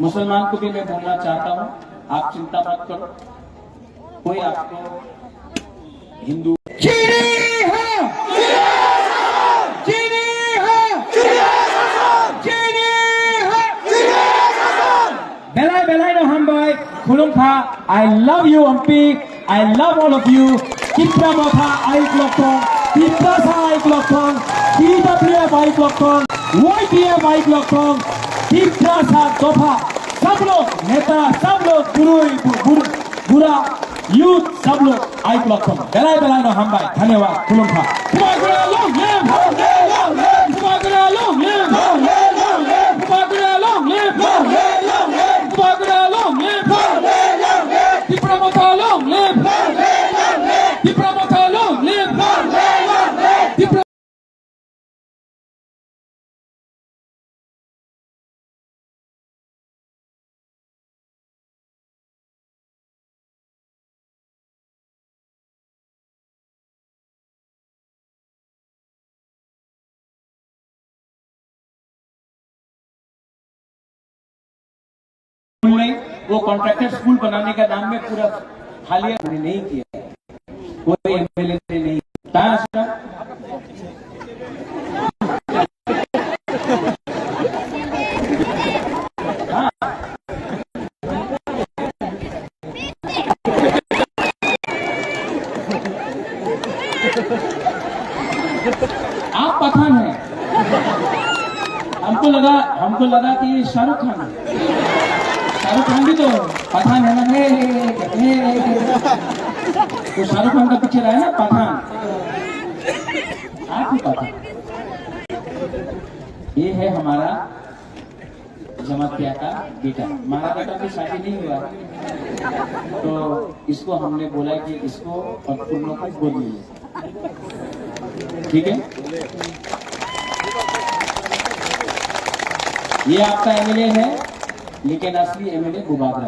मुसलमान को भी मैं बोलना चाहता हूँ, आप चिंता मत करो, कोई आपको Hindu Belai belai no hambai, Kulungka, I love you Ampi, I love all of you. Kipra Motha I Klokong, Kipra Sa I Klokong, TWF I Klokong, YTF I Klokong, Kipra Sa Tofa, सब लोग नेता, सब लोग बुरा youth, सब लोग I Klokong. Belai belai no hambai, धन्यवाद Kulungka. Kumagura long live, Kumagura long live, Kumagura long live, Kumagura long live, Kipra Motha long live, Kipra Motha long live, Kipra नहीं, वो कॉन्ट्रैक्टर स्कूल बनाने का नाम में पूरा हालिया नहीं किया, कोई एमएलए ने नहीं कहा। आप पठान हैं, हमको लगा कि ये शाहरुख खान है। शाहरुख खान भी तो पठान है ना, तो शाहरुख खान का पिक्चर है ना पठान, आप ही पठान। ये है हमारा जमातिया का बेटा, हमारा बेटा भी शादी नहीं हुआ, तो इसको हमने बोला कि इसको और पूर्णों को बोल दीजिए, ठीक है। ये आपका एमएलए है, लेकिन असली एमएलए मुबादला,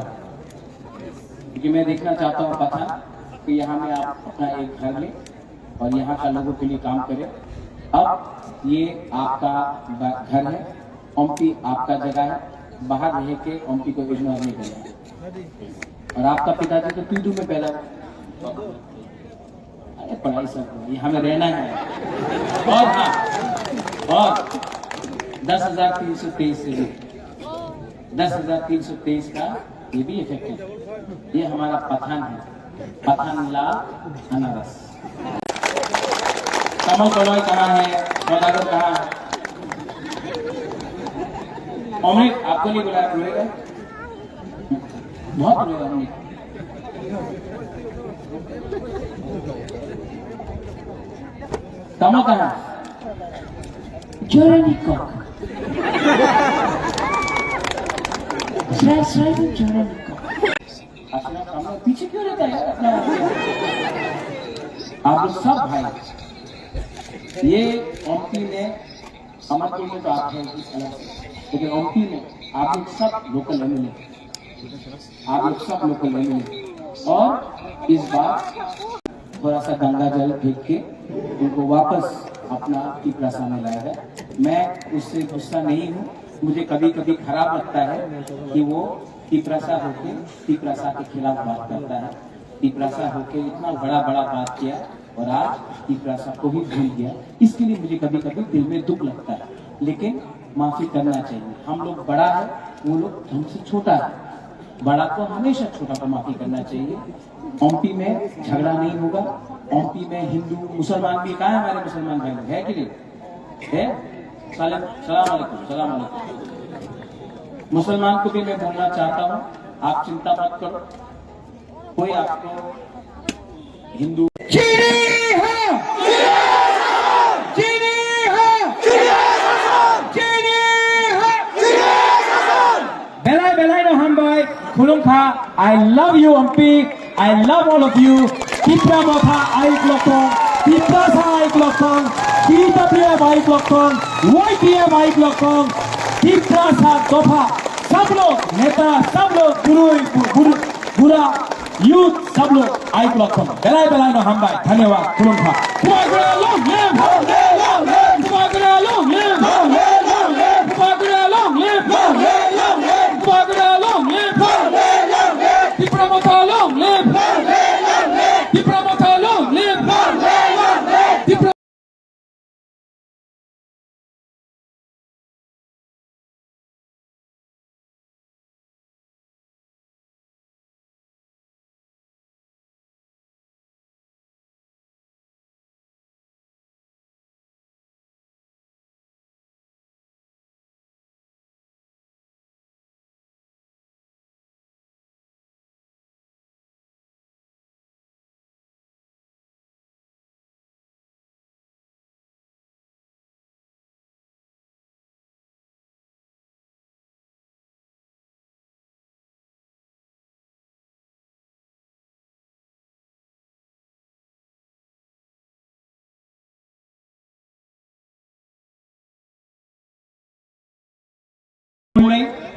क्योंकि मैं देखना चाहता हूँ पठान कि यहाँ में आप अपना एक घर लें और यहाँ का लोगों के लिए काम करें। अब ये आपका घर है, ओमपी आपका जगह है, बाहर रह के ओमपी को इग्नोर नहीं करना। और आपका पिताजी तो पीडू में पैदा, अरे पढ़ाई सब यहाँ में रहना है। और हाँ, और 10,323 से भी 10,323 का ये भी इफेक्ट है। ये हमारा पठान है, पठान लाल अनारस। कमल कलॉय कहाँ है, सौदागर कहाँ है? अमृत आपको नहीं बुलाया, रोएगा बहुत, रोएगा अमृत। कमल कहाँ है? Jeremy Cock. पीछे क्यों रहता है अपना? आप लोग सब भाई, ये ओमपी में, अमरपुर में तो आप हैं लेकिन ओमपी में आप लोग सब लोकल एमएलए, आप लोग सब लोकल एमएलए। और इस बार थोड़ा सा गंगा जल फेंक के उनको वापस अपना टिपरासा में लाया है। मैं उससे गुस्सा नहीं हूँ, मुझे कभी कभी खराब लगता है कि वो टिपरासा होके टिपरासा के खिलाफ बात करता है। टिपरासा होके इतना बड़ा बात किया और आज टिपरासा को ही भूल गया, इसके लिए मुझे कभी कभी दिल में दुख लगता है। लेकिन माफी करना चाहिए, हम लोग बड़ा है, वो लोग हमसे छोटा है, बड़ा को हमेशा छोटा को माफी करना चाहिए। ओमपी में झगड़ा नहीं होगा, ओमपी में हिंदू मुसलमान भी, कहाँ है हमारे मुसलमान भाई है कि नहीं है? सलाम अलैकुम। मुसलमान को भी मैं बोलना चाहता हूँ, आप चिंता मत करो, कोई आपको Hindu Belai no hambai, Kulungka, I love you Ampi, I love all of you. Kipra Motha I Klokong, Kipra Sa I Klokong, TWF I Klokong, YTF I Klokong, Kipra Sa Tofa, सब लोग नेता, सब लोग बुरा यूथ, सब लोग I Klokong. Belai no hambai, धन्यवाद Kulungka. Kumagura long live, Kumagura long live, Kumagura long live, Kumagura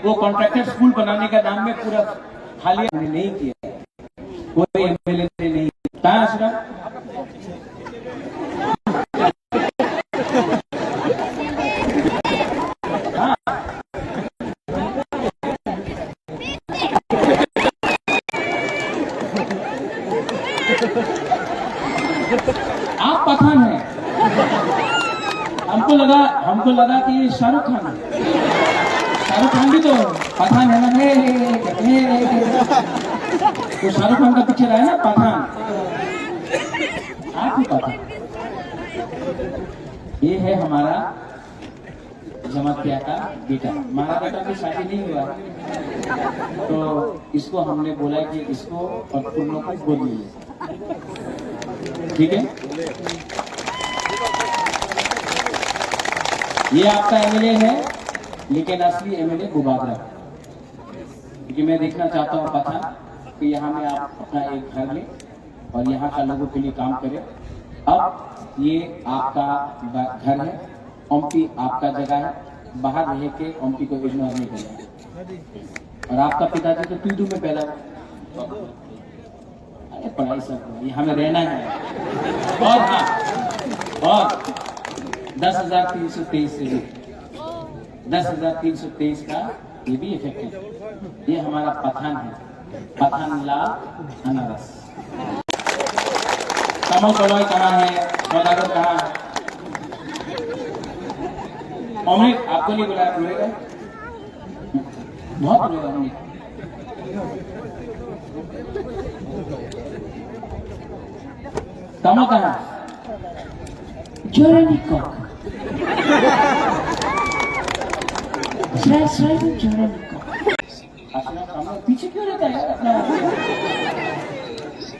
वो कॉन्ट्रैक्टर स्कूल बनाने का नाम में पूरा खाली नहीं किया, कोई एमएलए ने नहीं। कहाँ आश्रम? हाँ, आप पठान हैं। हमको लगा कि ये शाहरुख खान है। शाहरुख खान भी तो पठान है ना। तो शाहरुख खान का पिक्चर है ना पठान, आप ही पठान। ये है हमारा जमातिया का बेटा। हमारा बेटा की शादी नहीं हुआ, तो इसको हमने बोला कि इसको और पुन्नों को गोद लीजिए, ठीक है। ये आपका एमएलए है, लेकिन असली एमएलए मुबादला, क्योंकि मैं देखना चाहता हूँ पठान कि यहाँ में आप अपना एक घर लें और यहाँ का लोगों के लिए काम करें। अब ये आपका घर है, ओमपी आपका जगह है, बाहर रह के ओमपी को इग्नोर नहीं करना। और आपका पिताजी तो तू में पैदा हुआ, अरे पढ़ाई सब यहाँ में रहना है। और हाँ, और 10,323 से भी 10,323 का ये भी इफेक्ट है। ये हमारा पठान है, पठान लाल अनारस। कमल कलॉय कहाँ है, सौदागर कहाँ है? अमृत आपको नहीं बुलाया, रोएगा बहुत, रोएगा अमृत। कमल कहाँ है? Jeronica. Jeronica. पीछे क्यों रहता है अपना?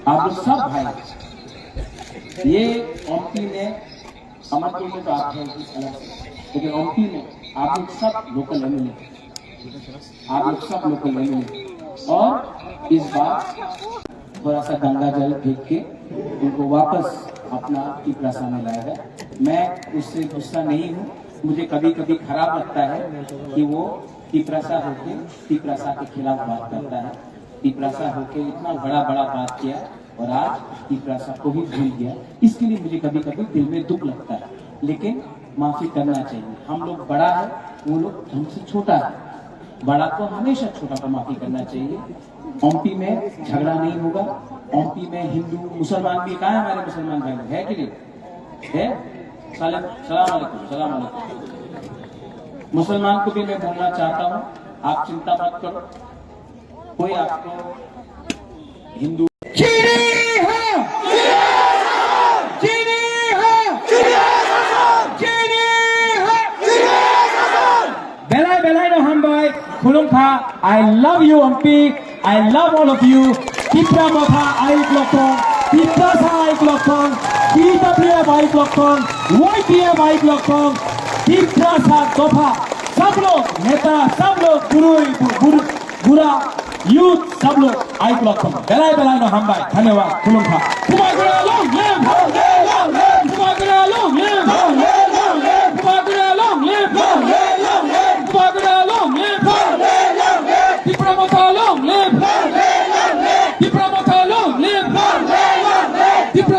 आप लोग सब भाई, ये ओमपी ने अमरपुर में तो आप हैं अलग से, लेकिन ओमपी में आप लोग सब लोकल एमएलए, आप लोग सब लोकल एमएलए। और इस बार थोड़ा सा गंगा जल फेंक के उनको वापस अपना टिपरासा में लाएगा। मैं उससे गुस्सा नहीं हूँ, मुझे कभी कभी खराब लगता है कि वो टिपरासा होके टिपरासा के खिलाफ बात करता है। टिपरासा होके इतना बड़ा बात किया और आज टिपरासा को भी भूल गया। इसके लिए मुझे कभी कभी दिल में दुख लगता है, लेकिन माफी करना चाहिए। हम लोग बड़ा है, वो लोग हमसे छोटा है, बड़ा को हमेशा छोटा को माफी करना चाहिए। ओमपी में झगड़ा नहीं होगा। ओमपी में हिंदू मुसलमान भी, कहाँ है हमारे मुसलमान भाई, है कि नहीं है? सलाम अलैकुम, सलाम अलैकुम। मुसलमान को भी मैं बोलना चाहता हूँ, आप चिंता मत करो, कोई आपको Hindu I love you, Ompi. I love all of you. Tipra Motha Aik Lokong, Tiprasa Aik Lokong, TWF Aik Lokong, YTF Aik Lokong, Tiprasa Tofa. सब लोग नेता, सब लोग गुरा यूथ, सब लोग आइक लोग बेलाय बेलाय न हम भाई। धन्यवाद। खुलुमखा कुमागुरा लोग लेम, कुमागुरा लोग लेम, कुमागुरा लोग लेम, कुमागुरा लोग लेम, Tipra Motha long live, Tipra Motha long live, Tipra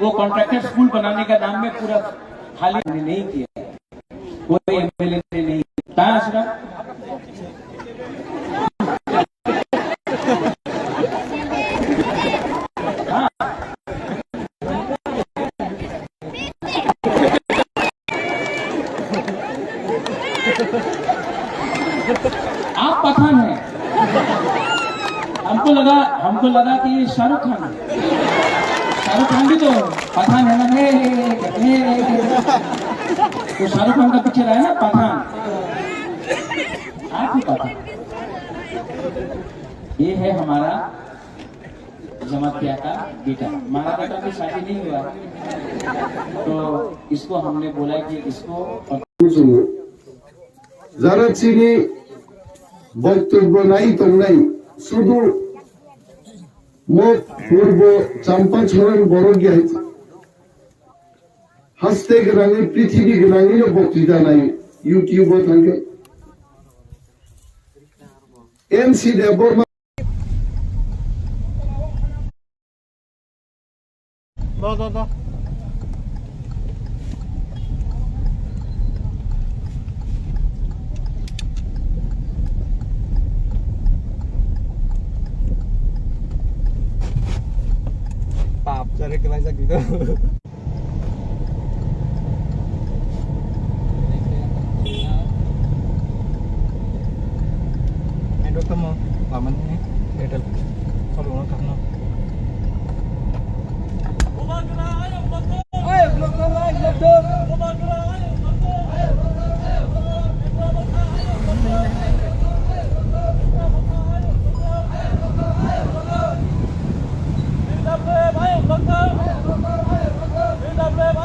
वो कॉन्ट्रैक्टर स्कूल बनाने का नाम में पूरा खाली नहीं किया, कोई एमएलए ने नहीं कहा। आप पठान हैं, हमको लगा कि ये शाहरुख खान है। शाहरुख खान भी तो पठान है ना। तो शाहरुख खान का पिक्चर है ना पठान, आप ही पठान। ये है हमारा जमातिया का बेटा। हमारा बेटा की शादी नहीं हुआ, तो इसको हमने बोला कि इसको যারা চিনি বক্তব্য নাই তো নাই, শুধু মুখ পূর্ব চাম্পা ছড়ান বড় গিয়ে হাসতে গ্রামে পৃথিবী গ্রামে বক্তৃতা নাই ইউটিউবে থাকে MC Debbarma cari kelajak gitu. Dokter mau laman ini, ada kalau orang karena. Ayo dokter. Mubagra long live, long live, long live. Mubagra long live, long live, long live. Ibrahimotha long live, long live, long live. Ibrahimotha long live, long live,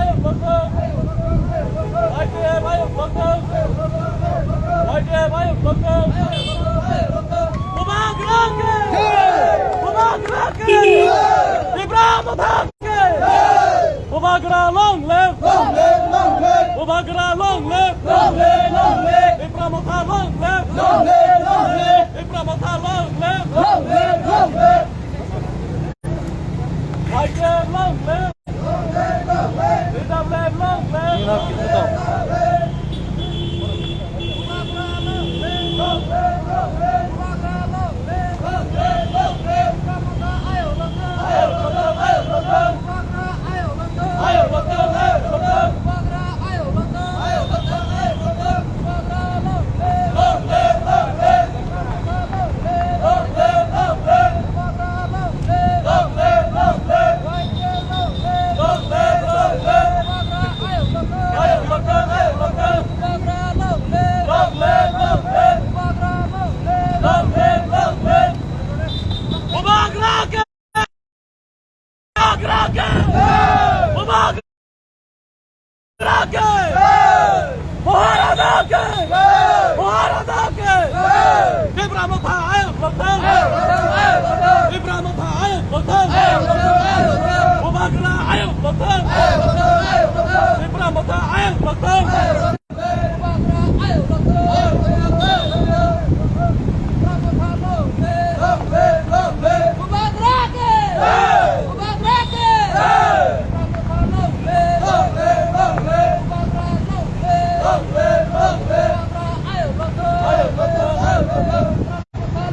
long live. Haide long live, long live, long live. Ibrahim long live, long live, long live. Mubagra long live, long live, long live. Mubagra long live, long live, long live. Ibrahimotha ayo long live, ayo long live, ayo long live. Ayo betul, ayo betul. Mubagra ayo betul, ayo betul, ayo betul. Mubagra long live, long live, long live. Long live, long live. Mubagra long live, long live, long live. Long live, long live. Mubagra ayo betul, ayo betul, ayo betul. Mubagra long live, long live, long live. Mubagra long live, long live, long live. Mubagra ke, Mubagra ke. Ibrahimotha ayo betul, Ibrahimotha ayo betul, Mubagra ayo betul, Ibrahimotha ayo betul, Mubagra ayo betul, Mubagra ke, Mubagra ke.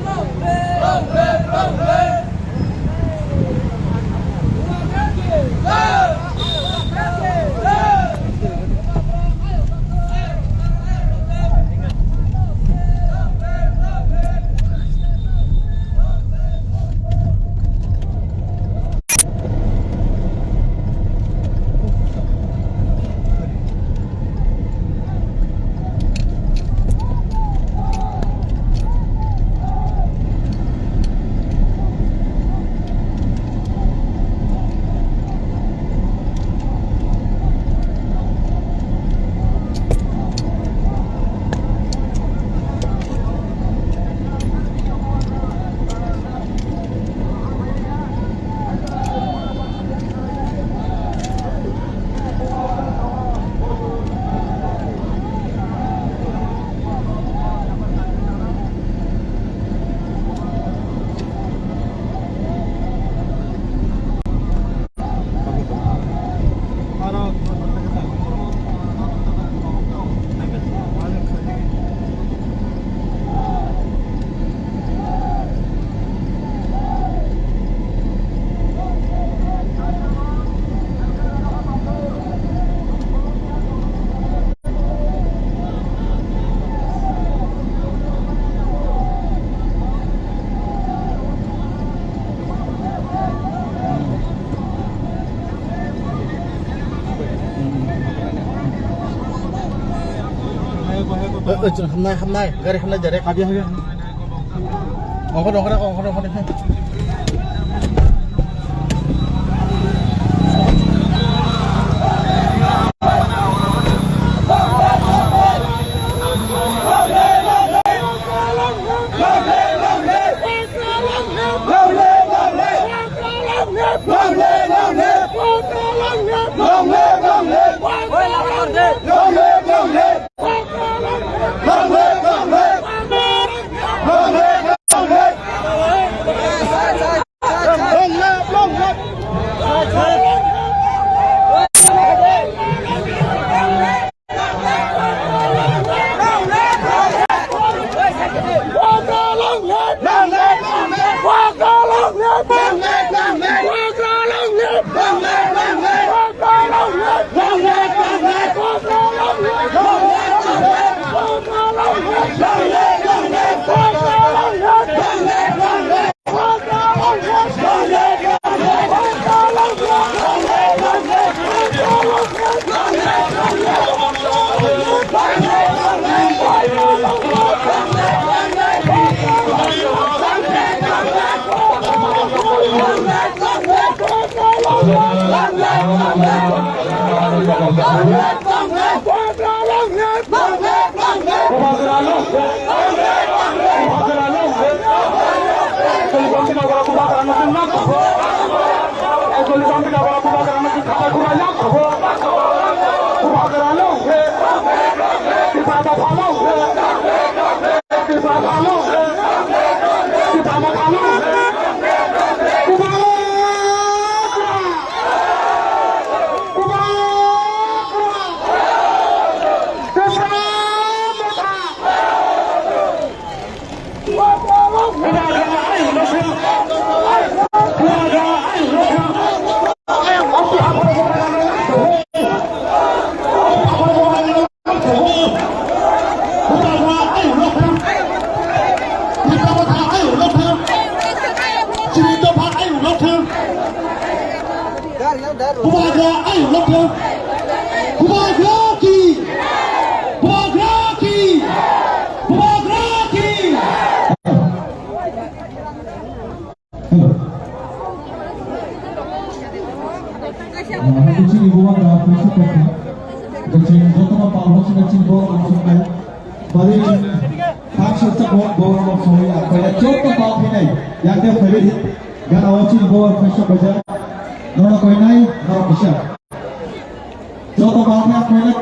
Long live, long live. Hamnai, garis hamnai jadi kabiah ya. Ongkon.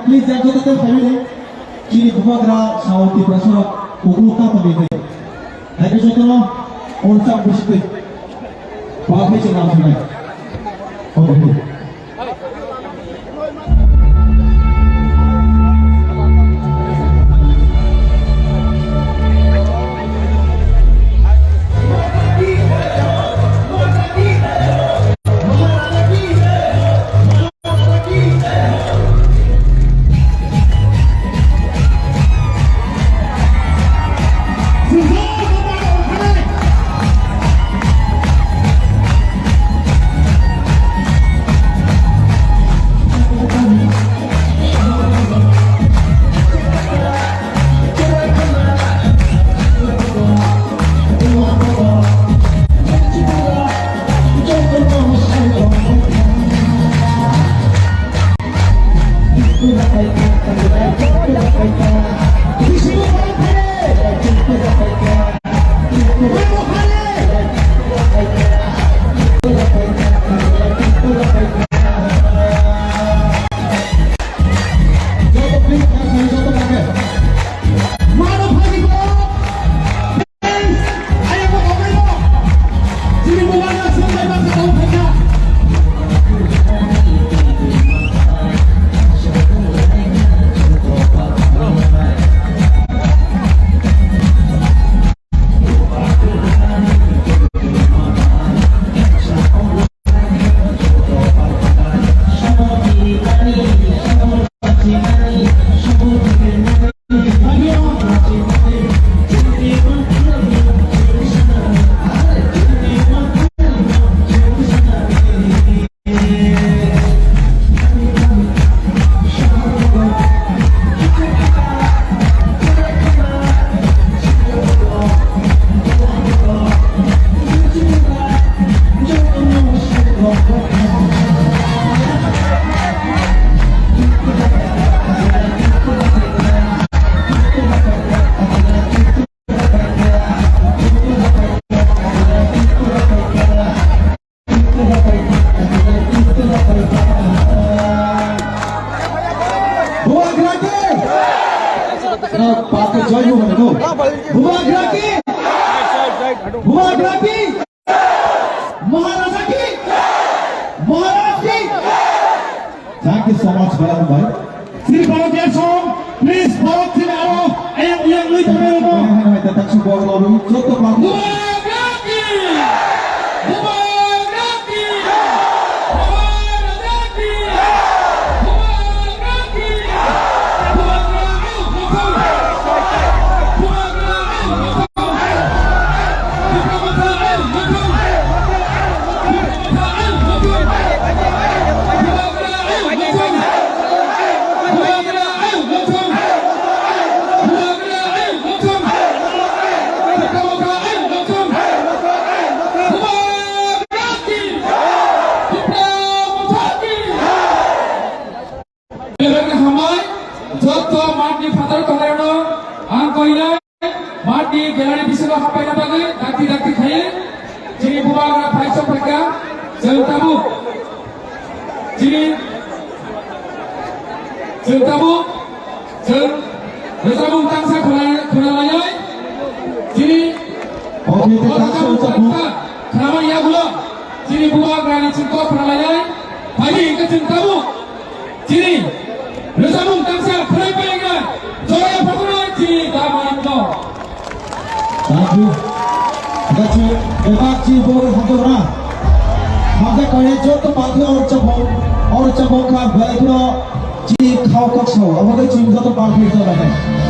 Please, jangan jatuh family. Kini bubagra sauti prasura kukuta pemilih. Lagi jatuh orang bersih. Pakai cina sungai. Okay. Party जय हो भनेको भुवाग्रा की महाराजा की महाराज की thank you so much भाई Shri volunteer song please volunteer aro ayam yang lui tamero mo tak support lalu cukup lagu और चबो का बैठो जी खाओ कक्षो अब तो चिंता तो पार्टी चल रहा है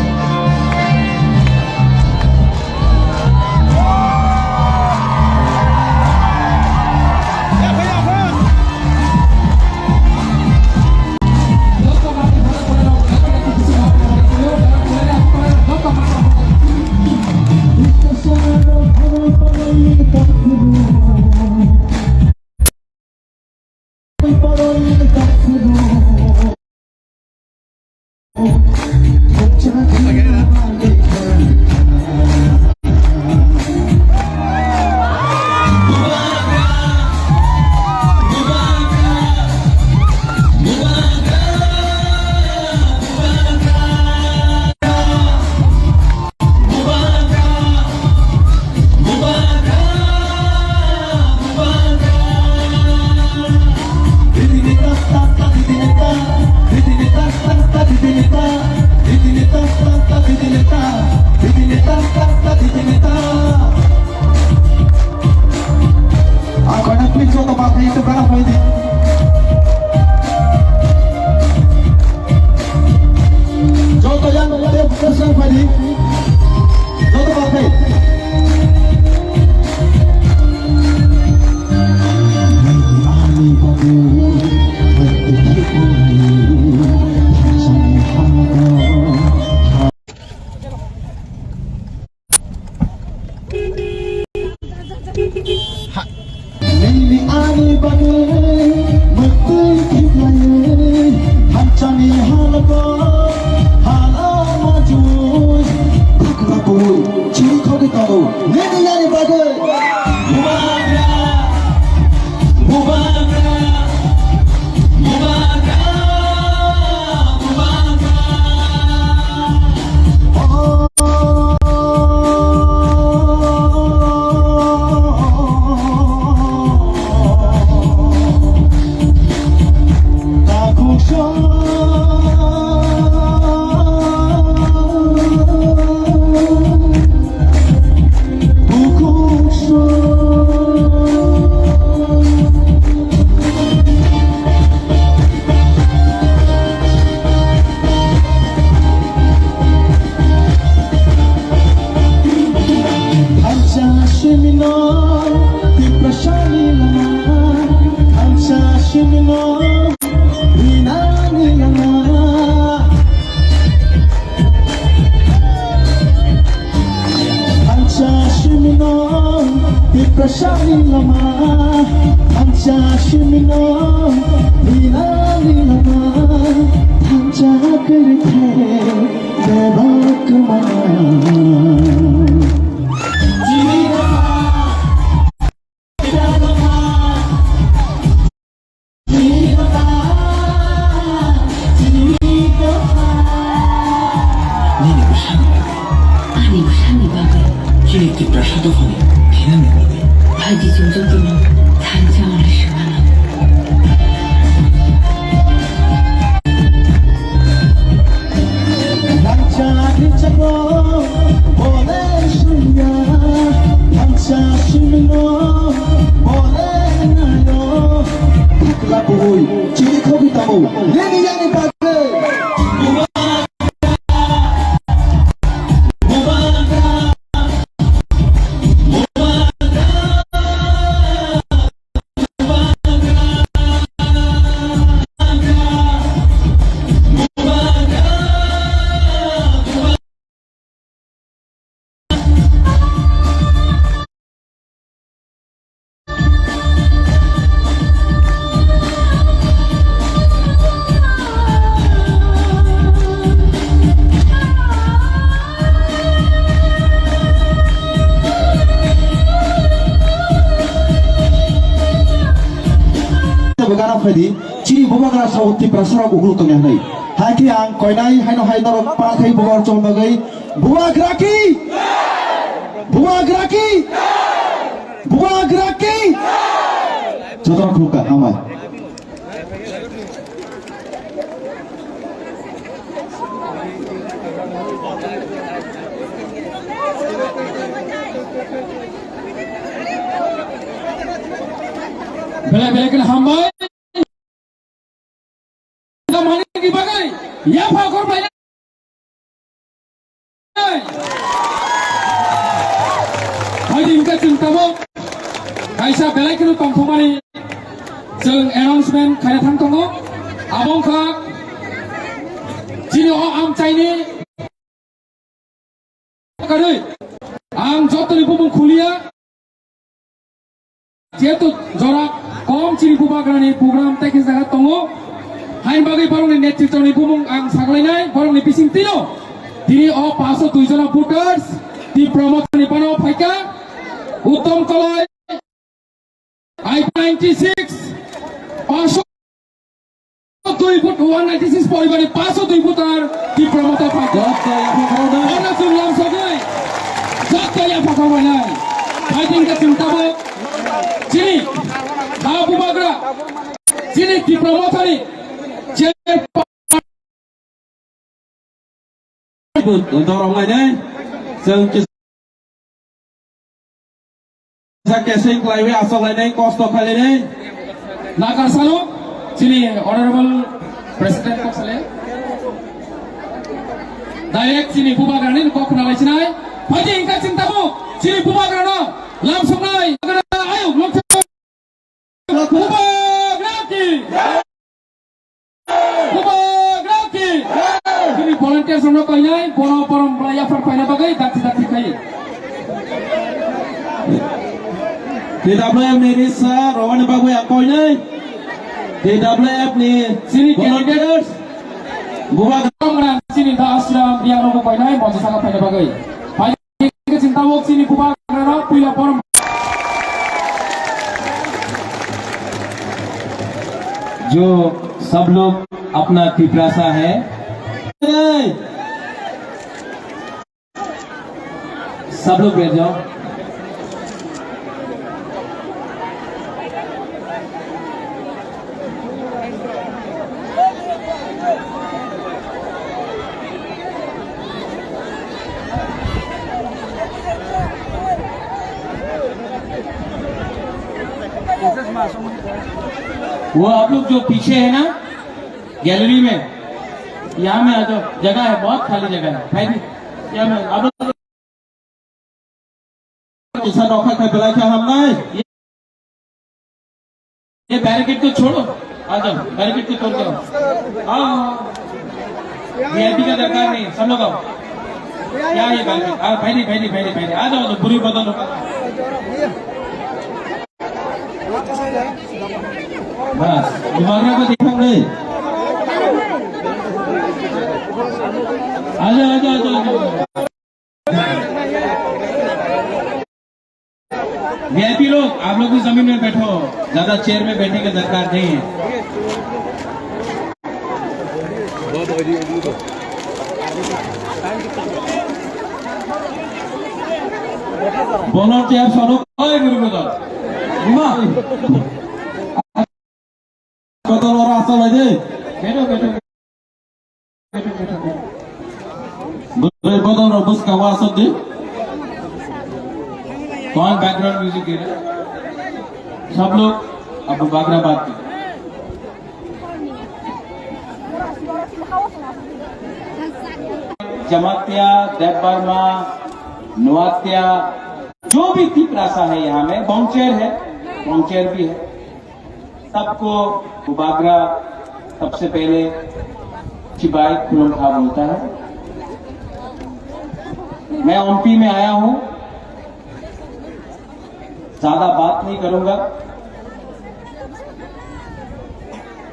একটি প্রাসাদ ওখানে ঘেরা নেবে 하지 종족이면 단장을 시원하고 Begana Fedi, ciri bubagra sauti prasara ugul tong yang nai. Haki ang koinai haino haino pakai bubar cong bagai bubagraki, bubagraki, bubagraki. Jodoh keluka hamai. Bela-bela kena hambai. Mana di bagai? Ya fakor banyak. Hari ini kita tahu. Kaisa bela kena tongkong mari. Jeng announcement kaya thang tongo. Abang kak. Jini oh am Chinese. Kadai. Am job tu pun kuliah. Jatuh jorak. Kom ciri bubagrani program teknis sangat tongo. Hain bagai barang ni netitau ni bumung ang saklainai barang ni pising tino. Diri o paso 2 jana voters di promote ni pano paika Uttom Kaloi I-96 paso 2 vote 196 poribani paso 2 voter di promote paika. Mana sulam sagai. Jatuh yang pakau banai. Fighting ke cinta bo. Sini. Abu Bagra. Sini di promote ni. Untuk orang lain, saya casing klaiwe asal lain, kosto kali ini. Nakar salo, sini honorable President kok sale. Direct sini bubagranin kok kenal sini. Pagi ingkat cintamu, sini bubagrano, langsung naik. Ayo, langsung. Bubagraki. Bubagraki. Sini volunteer sono kainai, porom belaya perpaina bagai dati kai. TWF ni Risa, Rowan bagu yang kainai. TWF ni Sini candidates. Bubagrano sini dah asram dia nopo kainai, mau sangat paina bagai. Pagi ke cinta wok sini bubagrano puya porom. जो सब लोग अपना पिपरासा है सब लोग बैठ जाओ। वो आप लोग जो पीछे है ना गैलरी में, यहाँ में आ जाओ, जगह है, बहुत खाली जगह है। भाई यहाँ में आप लोग Bisa nokak kai belai kya ham nai. ये बैरिकेड को छोड़ो, आ जाओ, बैरिकेड को तोड़ दो। आओ, वीआईपी का दरकार नहीं, सब लोग आओ। क्या ये बैरिकेड? आ भाई आ जाओ, बुरी बदलो। Bas, gimana kau tikam ni? आजा। वीआईपी लोग, आप लोग भी जमीन में बैठो, ज्यादा चेयर में बैठने की दरकार नहीं है। ভলান্টিয়ার সড়ক ওই গুরুগদল মা কত ওরা আসা লাগে বেটো বেটো কত ওরা বস কাওয়া আসা দে कौन बैकग्राउंड म्यूजिक दे रहा है? सब लोग अब बागरा बात की जमात्या, देव वर्मा, नुआत्या, जो भी तिपरासा है यहाँ में, बॉन्चेर भी है, सबको बागरा सबसे पहले चिबाई खुलम खा बोलता है। मैं एमपी में आया हूँ, ज्यादा बात नहीं करूंगा,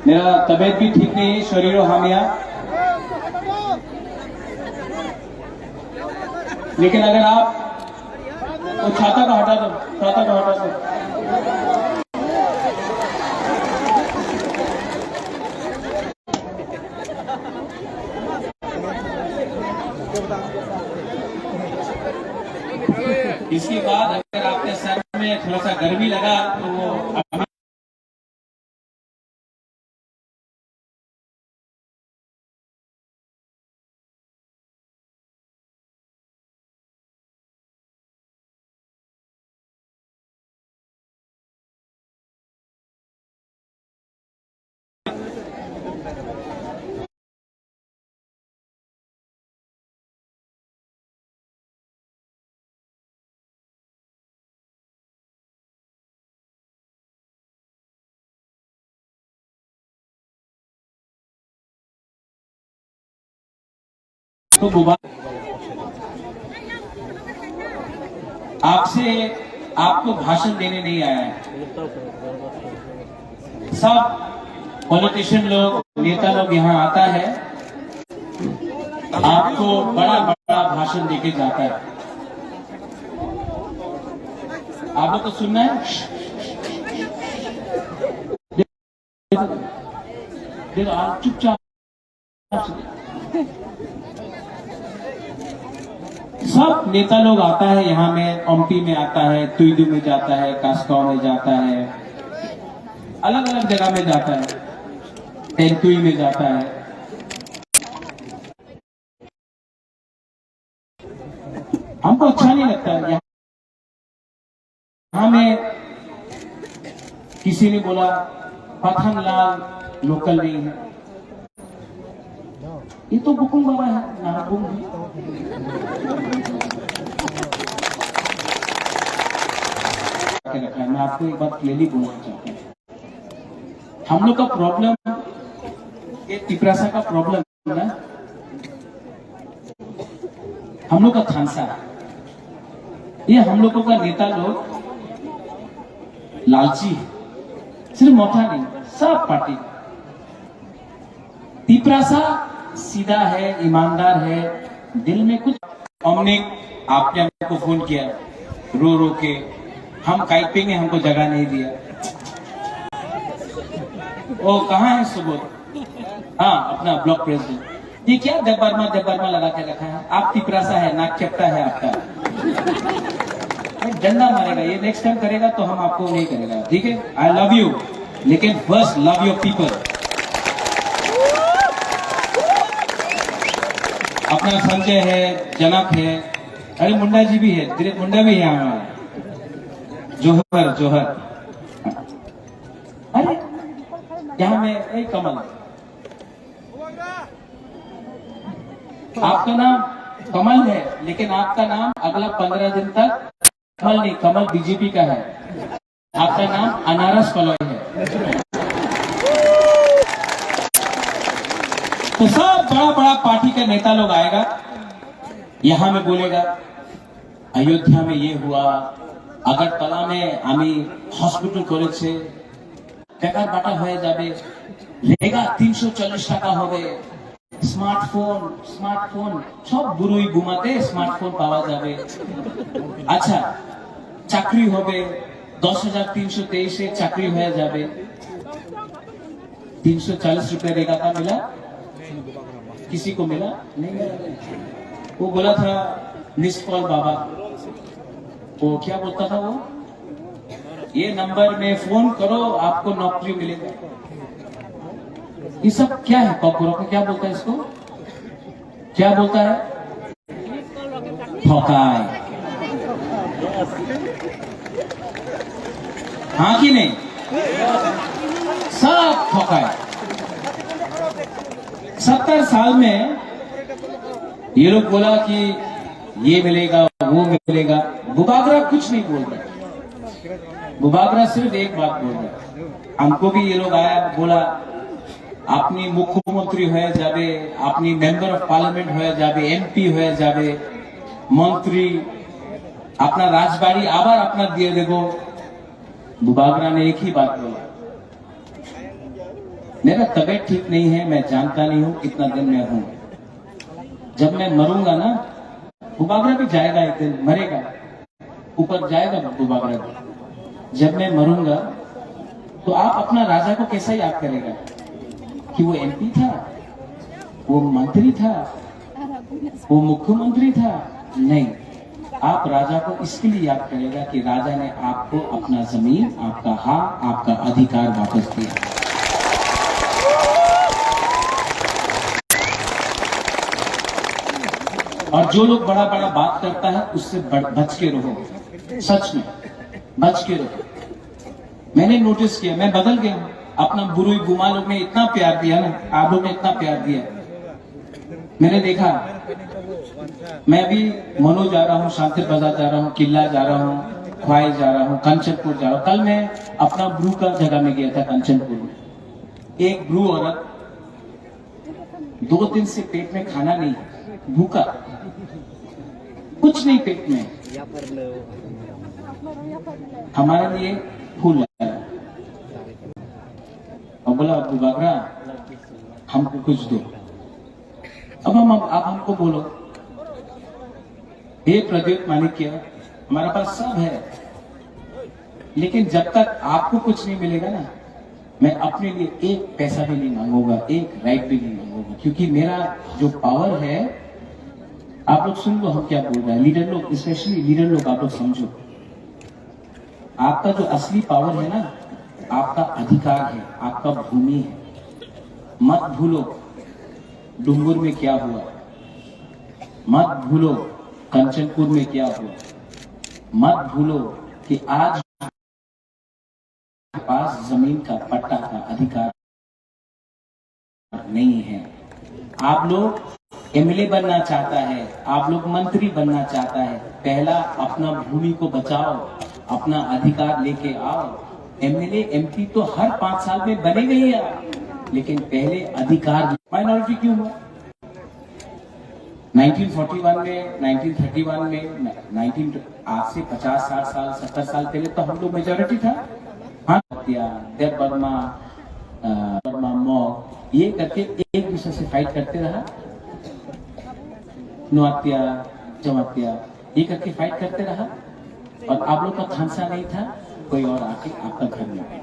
मेरा तबीयत भी ठीक नहीं है, शरीर हामिया, लेकिन अगर आप वो छाता को हटा दो, छाता को हटा दो। इसके बाद अगर आपके सर में थोड़ा सा गर्मी लगा तो वो तो आपसे आपको भाषण देने नहीं आया है। सब पॉलिटिशियन लोग, नेता लोग यहाँ आता है, आपको बड़ा बड़ा भाषण देके जाता है। आप लोग को सुनना है? देखो आप चुपचाप, सब नेता लोग आता है यहाँ में, एमपी में आता है, तुइदू में जाता है, कास्काव में जाता है, अलग अलग जगह में जाता है, तेंतुई में जाता है। हमको अच्छा नहीं लगता है। यहाँ में किसी ने बोला पथनलाल लोकल नहीं है, ये तो बुकुम बाबा है, नारकुम है। मैं आपको एक बात क्लियरली बोलना चाहता हूँ, हम लोग का प्रॉब्लम, ये तिपरासा का प्रॉब्लम है ना, हम लोग का थानसा, ये हम लोगों का नेता लोग लालची है, सिर्फ मोथा नहीं, सब पार्टी। तिपरासा सीधा है, ईमानदार है, दिल में कुछ। हमने आपने हमको फोन किया रो रो के, हम काइपिंग है, हमको जगह नहीं दिया। वो कहाँ है सुबोध? हाँ, अपना ब्लॉक प्रेसिडेंट। ये क्या देव वर्मा लगा के रखा है? आप तिपरासा है, नाक चपटा है आपका, डंडा मारेगा। ये नेक्स्ट टाइम करेगा तो हम आपको नहीं करेगा, ठीक है? आई लव यू, लेकिन फर्स्ट लव योर पीपल। अपना संजय है, जनक है, अरे मुंडा जी भी है, दिलीप मुंडा भी है हमारा, जोहर। अरे यहाँ में एक कमल, आपका नाम कमल है, लेकिन आपका नाम अगला 15 दिन तक कमल नहीं, कमल बीजेपी का है, आपका नाम अनारस कलौई है। तो सब बड़ा बड़ा पार्टी का नेता लोग आएगा, यहाँ में बोलेगा अयोध्या में ये हुआ, আগরতলা में আমি হসপিটাল করেছে, টাকার বাটা হয়ে যাবে, রেগা 340 টাকা হবে, স্মার্টফোন সব বুড়ুই ঘুমাতে স্মার্টফোন পাওয়া যাবে। আচ্ছা, চাকরি হবে 10,323 চাকরি হয়ে যাবে। 340 रुपए रेगा का मिला, किसी को मिला नहीं मिला। वो बोला था मिस कॉल बाबा, वो क्या बोलता था वो, ये नंबर में फोन करो आपको नौकरी मिलेगा। ये सब क्या है? कॉकरोच क्या बोलता है इसको? क्या बोलता है? ठोकाई। हाँ कि नहीं? सब ठोकाई। 70 साल में ये लोग बोला कि ये मिलेगा वो मिलेगा। बुबागरा कुछ नहीं बोल रहा। बुबागरा सिर्फ एक बात बोल रहा। हमको भी ये लोग आया बोला अपनी मुख्यमंत्री हो जाबे, अपनी मेंबर ऑफ पार्लियामेंट हो जाबे, एमपी हो जाबे, मंत्री अपना राजबाड़ी आबार अपना दिए देखो। बुबागरा ने एक ही बात बोला, मेरा तबीयत ठीक नहीं है, मैं जानता नहीं हूं कितना दिन में हूं, जब मैं मरूंगा ना, बुबागरा भी जाएगा एक दिन, मरेगा, ऊपर जाएगा बुबागरा भी। जब मैं मरूंगा तो आप अपना राजा को कैसा याद करेगा कि वो एमपी था, वो मंत्री था, वो मुख्यमंत्री था? नहीं, आप राजा को इसके लिए याद करेगा कि राजा ने आपको अपना जमीन, आपका हक, आपका अधिकार वापस दिया। और जो लोग बड़ा बड़ा बात करता है उससे बच के रहो, सच में बच के रहो। मैंने नोटिस किया, मैं बदल गया हूं। अपना बुरुई बुमा लोग ने इतना प्यार दिया ना, आप लोग ने इतना प्यार दिया, मैंने देखा। मैं अभी मनो जा रहा हूँ, शांतिर बाजार जा रहा हूँ, किला जा रहा हूँ, ख्वाई जा रहा हूँ, कंचनपुर जा रहा हूँ। कल मैं अपना ब्रू का जगह में गया था कंचनपुर में। एक ब्रू औरत 2 दिन से पेट में खाना नहीं, भूखा, कुछ नहीं पेट में, हमारे लिए फूल लाया और बोला बुबागरा हमको कुछ दो। अब आप हमको बोलो, हे प्रद्योत माणिक्य, हमारे पास सब है, लेकिन जब तक आपको कुछ नहीं मिलेगा ना, मैं अपने लिए एक पैसा भी नहीं मांगूंगा, एक राइट भी नहीं मांगूंगा, क्योंकि मेरा जो पावर है, आप लोग सुन लो हम क्या बोल रहे हैं, लीडर लोग, स्पेशली लीडर लोग, आप लोग समझो, आपका जो असली पावर है ना, आपका अधिकार है, आपका भूमि है। मत भूलो डुंगुर में क्या हुआ, मत भूलो कंचनपुर में क्या हुआ, मत भूलो कि आज पास जमीन का पट्टा का अधिकार नहीं है। आप लोग एमएलए बनना चाहता है, आप लोग मंत्री बनना चाहता है, पहला अपना भूमि को बचाओ, अपना अधिकार लेके आओ। एमएलए एमपी तो हर 5 साल में बनेगा ही आप, लेकिन पहले अधिकार। माइनॉरिटी क्यों हुआ? 1941 में, 1931 में, आज से 50, 60 साल, 70 साल पहले तो हम लोग मेजोरिटी था। हाँ, देव बर्मा, बर्मा मॉ, ये करके एक दूसरे से फाइट करते रहा। नौहत्या, जमात्या, ये करके फाइट करते रहा, और आप लोग का खांसा नहीं था, कोई और आके आपका घर में बैठ।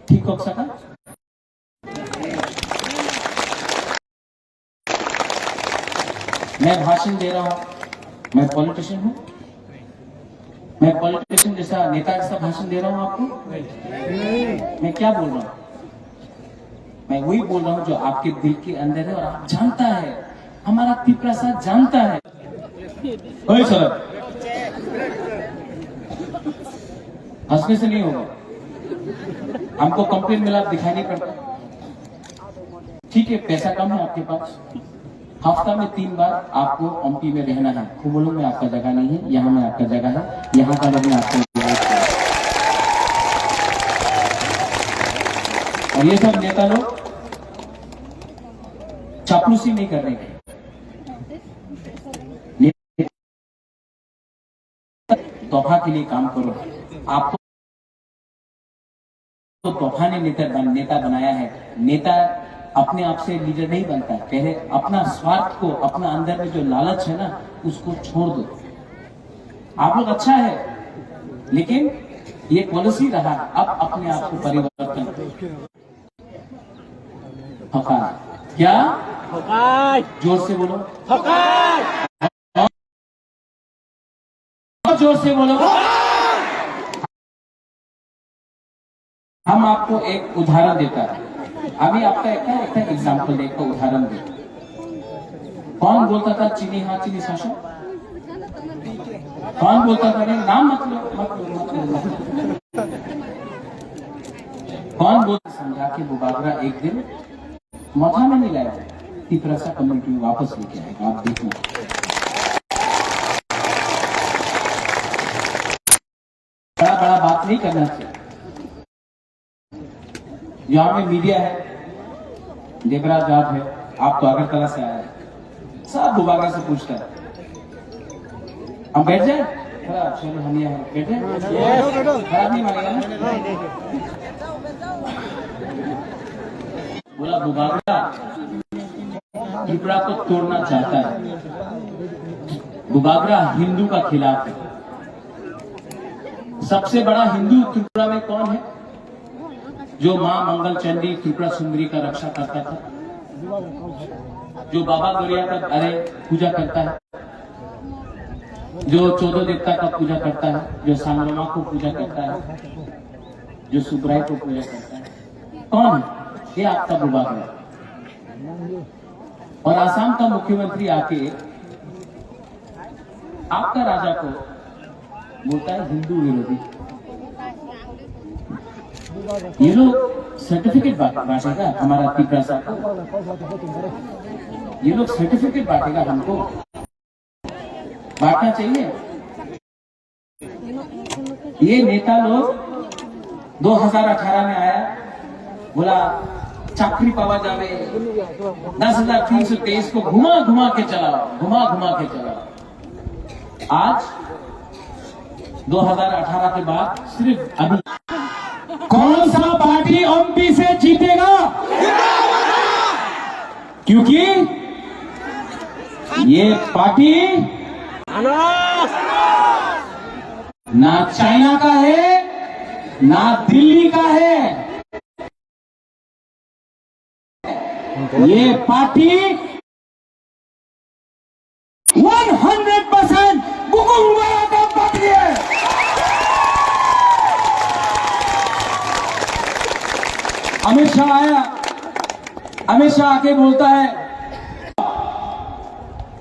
ठीक हो सका? मैं भाषण दे रहा हूं, मैं पॉलिटिशियन हूं, मैं पॉलिटिशियन जैसा, नेता जैसा भाषण दे रहा हूं आपको? मैं क्या बोल रहा हूं? मैं वही बोल रहा हूं जो आपके दिल के अंदर है, और आप जानता है, हमारा तिप्रसाद जानता है। ओए सर, हंसने से नहीं होगा, हमको कंप्लेन मिला दिखाई नहीं पड़ता। ठीक है, पैसा कम है आपके पास, हफ्ता में 3 बार आपको एमपी में रहना है। खुबोलों में आपका जगह नहीं है, यहाँ में आपका जगह है, यहाँ का लोग आपको। और ये सब नेता लोग चापलूसी नहीं कर रहे हैं, तोहफा के लिए काम करो। आपको तो तोहफा ने नेता बनाया है। नेता अपने आप से लीडर नहीं बनता, पहले अपना स्वार्थ को, अपना अंदर में जो लालच है ना, उसको छोड़ दो। आप लोग अच्छा है, लेकिन ये पॉलिसी रहा, अब अपने आप को परिवर्तन करो। क्या? जोर से बोलो। जोर से बोलो। हम आपको एक उदाहरण देता है, अभी आपका एक एग्जाम्पल देखो, उदाहरण दे। कौन बोलता था चीनी हाँ चीनी शासन? कौन बोलता था? नहीं, नाम मत लो। कौन बोलता? समझा के बुबागरा एक दिन मथा में नहीं लाया, तिपरासा कम्युनिटी में वापस लेके आएगा, आप देखना। बड़ा बात नहीं करना चाहिए। यहाँ में मीडिया है, देवराज आप है, आप तो अगरतला से आए हैं, सब बुबागरा से पूछता है। हम बैठ जाए? चलो हम यहाँ बैठे, खराब नहीं मानेगा ना? बोला बुबागरा त्रिपुरा को तोड़ना चाहता है, बुबागरा हिंदू का खिलाफ है। सबसे बड़ा हिंदू त्रिपुरा में कौन है? जो मां मंगल चंडी त्रिपुरा सुंदरी का रक्षा करता था, जो बाबा गोरिया का अरे पूजा करता है, जो 14 देवता का पूजा करता है, जो सांगमा को पूजा करता है, जो सुब्राई को पूजा करता है, कौन है? ये आपका बुबागरा। और आसाम का मुख्यमंत्री आके आपका राजा को बोलता है हिंदू विरोधी। ये लोग सर्टिफिकेट बांटेगा हमारा तिपरासा, ये लोग सर्टिफिकेट बांटेगा, हमको बांटना चाहिए। ये नेता लोग 2018 में आया, बोला चाकरी पावा जावे, 10,323 को घुमा घुमा के चलाओ। आज 2018 के बाद सिर्फ अभी कौन सा पार्टी एमपी से जीतेगा? क्योंकि ये पार्टी ना चाइना का है, ना दिल्ली का है। ये पार्टी 100% बुकुंगवाला का पार्टी है। अमित शाह आया, अमित शाह आके बोलता है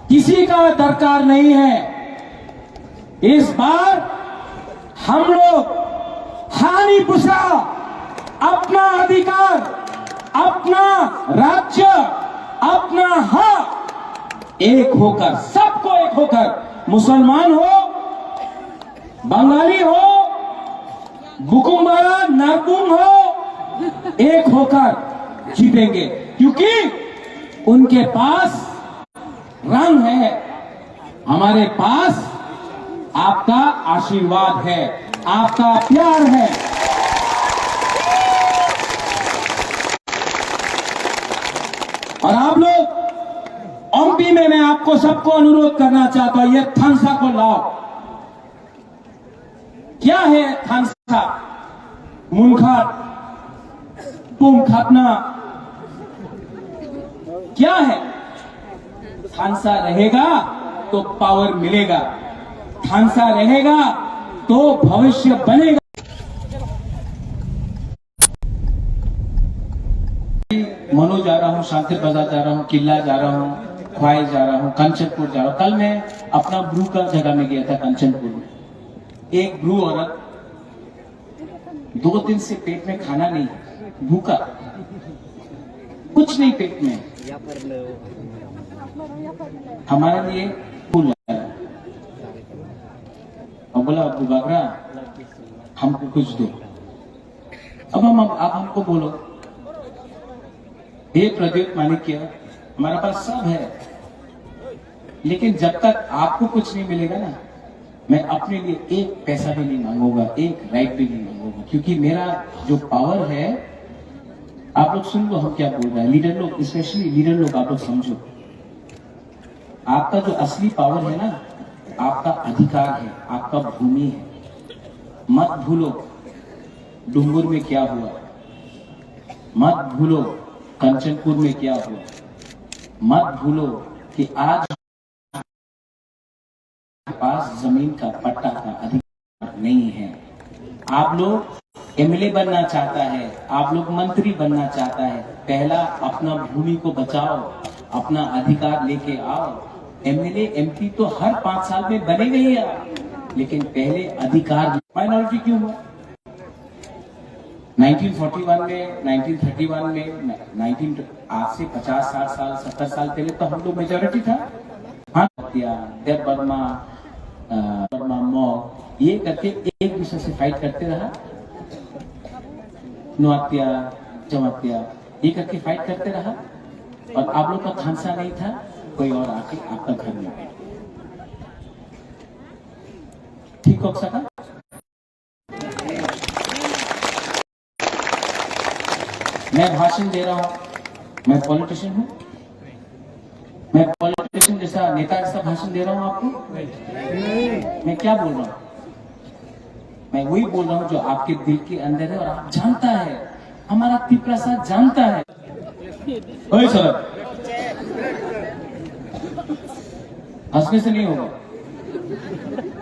किसी का दरकार नहीं है, इस बार हम लोग हानि पुसा अपना अधिकार, अपना राज्य, अपना हक एक होकर, सबको एक होकर, मुसलमान हो, बंगाली हो, बुकुंगवाला नारकुंग हो, एक होकर जीतेंगे। क्योंकि उनके पास रंग है, हमारे पास आपका आशीर्वाद है, आपका प्यार है। और आप लोग एमपी में मैं आपको सबको अनुरोध करना चाहता हूं, ये थानसा को लाओ। क्या है थानसा? मुनखाट, पुम खातना, क्या है? थानसा रहेगा तो पावर मिलेगा, थानसा रहेगा तो भविष्य बनेगा। मनु जा रहा हूँ, शांति बाजार जा रहा हूँ, किला जा रहा हूँ, ख्वाई जा रहा हूँ, कंचनपुर जा रहा हूँ। कल मैं अपना ब्रू का जगह में गया था कंचनपुर में। एक ब्रू औरत 2 दिन से पेट में खाना नहीं, भूखा, कुछ नहीं पेट में, हमारे लिए फूल लाया और बोला बुबागरा हमको कुछ दो। अब हमको बोलो, हे प्रद्युत माणिक्य, हमारे पास सब है, लेकिन जब तक आपको कुछ नहीं मिलेगा ना, मैं अपने लिए एक पैसा भी नहीं मांगूंगा, एक राइट भी नहीं मांगूंगा। क्योंकि मेरा जो पावर है, आप लोग सुन लो हम क्या बोल रहे हैं, लीडर लोग, स्पेशली लीडर लोग, आप लोग समझो, आपका जो असली पावर है ना, आपका अधिकार है, आपका भूमि है। मत भूलो डुंगुर में क्या हुआ, मत भूलो कंचनपुर में क्या हुआ, मत भूलो कि आज पास जमीन का पट्टा था, आप लोग एमएलए बनना चाहता है, आप लोग मंत्री बनना चाहता है, पहला अपना भूमि को बचाओ, अपना अधिकार लेके आओ। एमएलए एमपी तो हर 5 साल में बनेगा ही आप, लेकिन पहले अधिकार। माइनॉरिटी क्यों हुआ? 1941 में, 1931 में, आज से 50-60 साल 70 साल पहले तो हम लोग मेजोरिटी था। हाँ, देव बर्मा मॉग ये करके एक दूसरे से फाइट करते रहा। नौहत्या जमात्या ये करके फाइट करते रहा, और आप लोग का खांसा नहीं था, कोई और आके आपका घर में ठीक हो सका। मैं भाषण दे रहा हूं, मैं पॉलिटिशियन हूं, मैं पॉलिटिशियन जैसा नेता जैसा भाषण दे रहा हूं आपको। मैं क्या बोल रहा हूं? मैं वही बोल रहा हूं जो आपके दिल के अंदर है, और आप जानता है, हमारा त्रिप्रसाद जानता है। ओए सर, हंसने से नहीं होगा,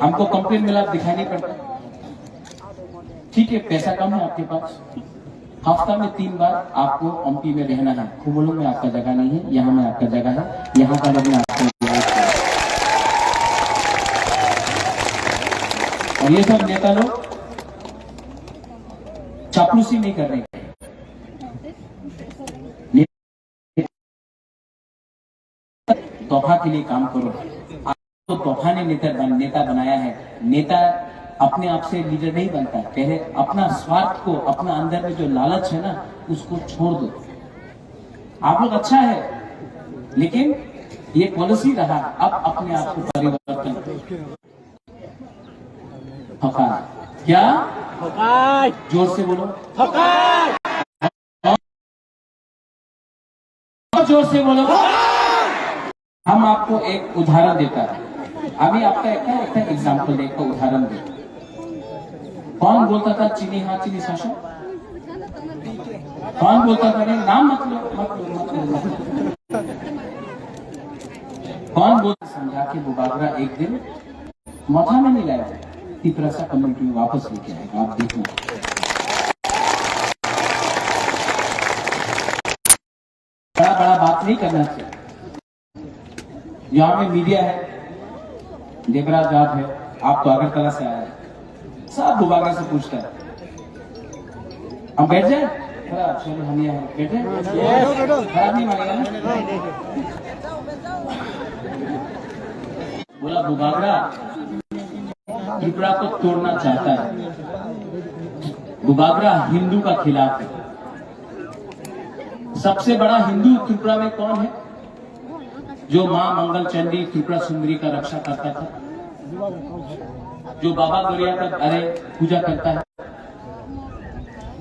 हमको कंप्लेन मिला दिखाई नहीं पड़ता। ठीक है, पैसा कम है आपके पास, हफ्ता में 3 बार आपको एमपी में रहना है। कुमोलो में आपका जगह नहीं है, यहाँ में आपका जगह है, यहाँ का लोग आपको। और ये सब नेता लोग चापलूसी नहीं कर रहे, तोहफा के लिए काम करो। आपको तोहफा ने नेता बनाया है। नेता अपने आप से लीडर नहीं बनता, पहले अपना स्वार्थ को, अपना अंदर में जो लालच है ना, उसको छोड़ दो। आप लोग अच्छा है, लेकिन ये पॉलिसी रहा, अब अपने आप को परिवर्तन करो। क्या जोर से बोलो, जोर से बोलो। हम आपको एक उदाहरण देता है, अभी आपका एक एग्जाम्पल देखो, उदाहरण दे। कौन बोलता था चीनी हाँ चीनी शासन? कौन बोलता था? नहीं, नाम मत लो। कौन बोलता? समझा के बुबागरा एक दिन मथा में नहीं लाया, त्रिप्रसा कम्युनिटी में वापस लेके आएगा, आप देखना। बड़ा बात नहीं करना चाहिए। यहाँ में मीडिया है, देवराज आप है, आप तो अगरतला से आए, सब बुबागरा से पूछता है। हम बैठ जाए, चलो हम यहाँ बैठे, खराब नहीं मानेगा ना? बोला बुबागरा त्रिपुरा को तोड़ना चाहता है, बुबागरा हिंदू का खिलाफ है। सबसे बड़ा हिंदू त्रिपुरा में कौन है? जो मां मंगल चंडी त्रिपुरा सुंदरी का रक्षा करता था, जो बाबा गोरिया का पूजा करता है,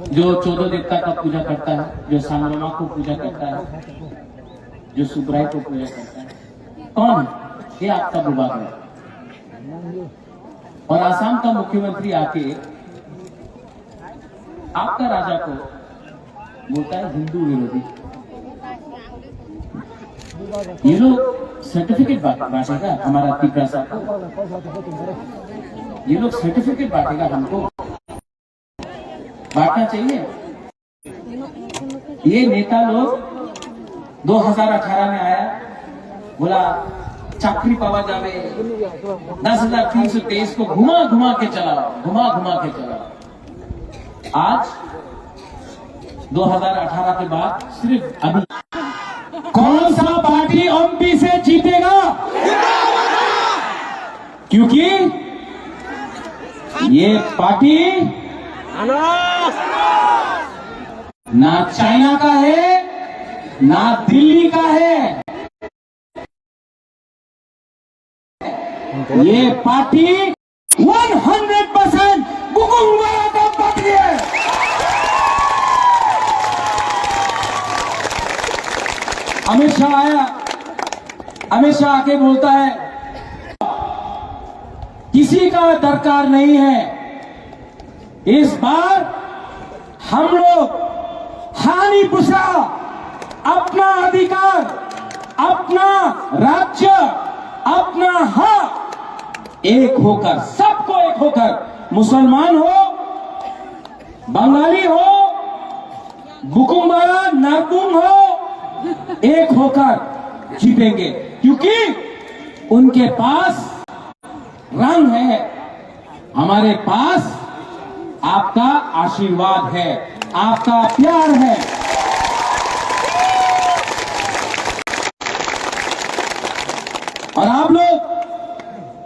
जो 14 देवता का पूजा करता है, जो सांगमा को पूजा करता है, जो सुब्राई को पूजा करता है, कौन? ये आपका बुबागरा। और आसाम का मुख्यमंत्री आके आपका राजा को बोलता है हिंदू विरोधी। ये लोग सर्टिफिकेट बांटेगा हमारा त्रिप्रसा को, ये लोग सर्टिफिकेट बांटेगा, हमको बांटना चाहिए। ये नेता लोग 2018 में आया, बोला चाकरी पावा जावे, 10,323 को घुमा घुमा के चला। आज 2018 के बाद सिर्फ अभी कौन सा पार्टी एमपी से जीतेगा? क्योंकि ये पार्टी ना चाइना का है, ना दिल्ली का है, ये पार्टी 100% गुगुंगवाला का पार्टी है। अमित शाह आया, अमित शाह आके बोलता है किसी का दरकार नहीं है, इस बार हम लोग हानि पुसा अपना अधिकार, अपना राज्य, अपना हक एक होकर, सबको एक होकर, मुसलमान हो, बंगाली हो, बुकुम्बारा, नारकुम हो, एक होकर जीतेंगे, क्योंकि उनके पास रंग है, हमारे पास आपका आशीर्वाद है, आपका प्यार है। और आप लोग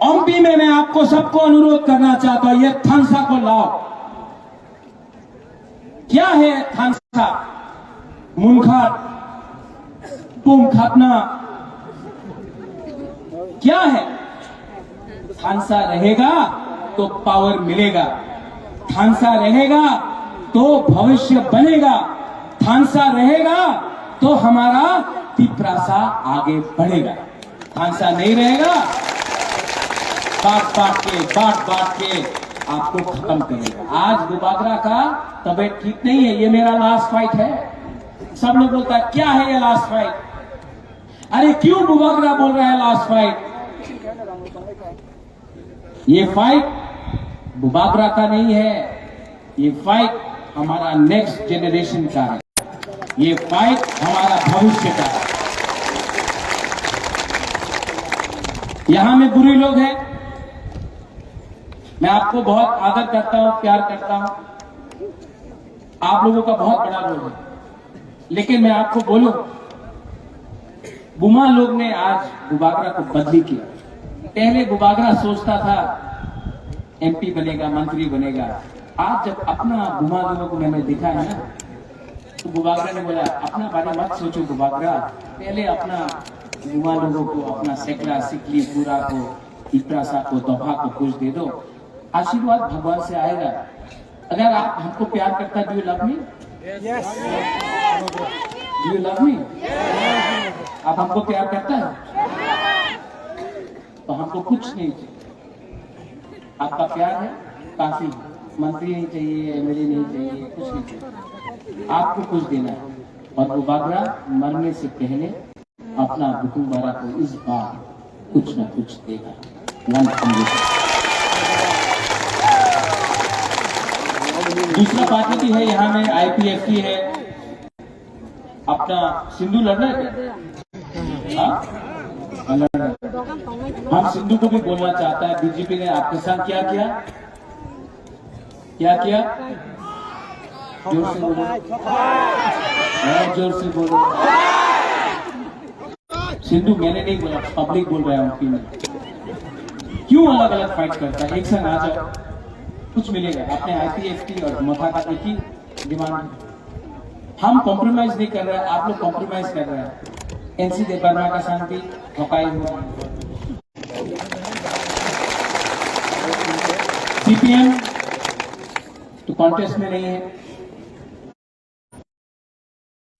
एमपी में मैं आपको सबको अनुरोध करना चाहता हूं, ये थानसा को लाओ। क्या है थानसा? मुनखाट, पुम खातना, क्या है? थानसा रहेगा तो पावर मिलेगा, थानसा रहेगा तो भविष्य बनेगा, थानसा रहेगा तो हमारा तिपरासा आगे बढ़ेगा। थानसा नहीं रहेगा, बात के आपको खत्म करेगा। आज बुबागरा का तबीयत ठीक नहीं है, ये मेरा लास्ट फाइट है। सब लोग बोलता है क्या है ये लास्ट फाइट? अरे क्यों बुबागरा बोल रहा है लास्ट फाइट? ये फाइट बुबागरा का नहीं है, ये फाइट हमारा नेक्स्ट जनरेशन का है, ये फाइट हमारा भविष्य का है। यहां में बुरे लोग हैं, मैं आपको बहुत आदर करता हूं, प्यार करता हूं, आप लोगों का बहुत बड़ा रोल है, लेकिन मैं आपको बोलूं, बुमा लोग ने आज बुबागरा को बदली किया। पहले बुबागरा सोचता था एमपी बनेगा, मंत्री बनेगा। आज जब अपना बुमा लोगों को मैंने देखा है ना, तो बुबागरा ने बोला अपना बारे मत सोचो बुबागरा, पहले अपना बुमा लोगों को, अपना सेकला, सिकली, पूरा को, इप्रासा को, तोहफा को कुछ दे दो, आशीर्वाद भगवान से आएगा। अगर आप हमको प्यार करता, do you love me? Do you love me? आप हमको प्यार करता है तो हमको कुछ नहीं चाहिए, आपका प्यार है काफी। मंत्री नहीं चाहिए, एमएलए नहीं चाहिए, कुछ नहीं चाहिए, आपको कुछ देना है। और बुबागरा मरने से पहले अपना बुकुम्बारा को इस बार कुछ न कुछ देगा। दूसरा पार्टी भी है यहाँ में, आईपीएफटी है, अपना सिंधु लड़ रहे थे, हम सिंधु को भी बोलना चाहता है, बीजेपी ने आपके साथ क्या किया? क्या किया? जोर से बोलो, और जोर से बोलो। सिंधु मैंने नहीं बोला, पब्लिक बोल रहा है एमपी में। क्यों अलग अलग फाइट करता है? एक संग आ जाओ, कुछ मिलेगा। अपने आईपीएफटी और मोथा का एक ही डिमांड, हम कॉम्प्रोमाइज नहीं कर रहे हैं, आप लोग कॉम्प्रोमाइज कर रहे हैं। एनसी देव वर्मा का शांति ठोकाई हुआ, सीपीएम तो कॉन्टेस्ट में नहीं है।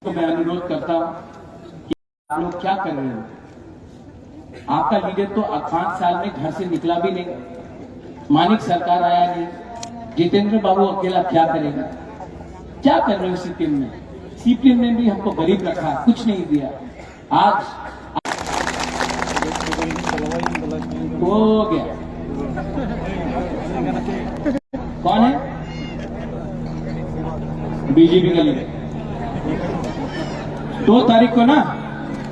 तो मैं अनुरोध करता हूं कि आप लोग क्या कर रहे हो? आपका लीडर तो 5 साल में घर से निकला भी नहीं, मानिक सरकार आया नहीं, जितेंद्र बाबू अकेला क्या करेगा? क्या कर रहे हो सीपीएम में? सीपीएम ने भी हमको गरीब रखा, कुछ नहीं दिया। आज हो गया, कौन है? बीजेपी का लीडर। 2 तारीख को ना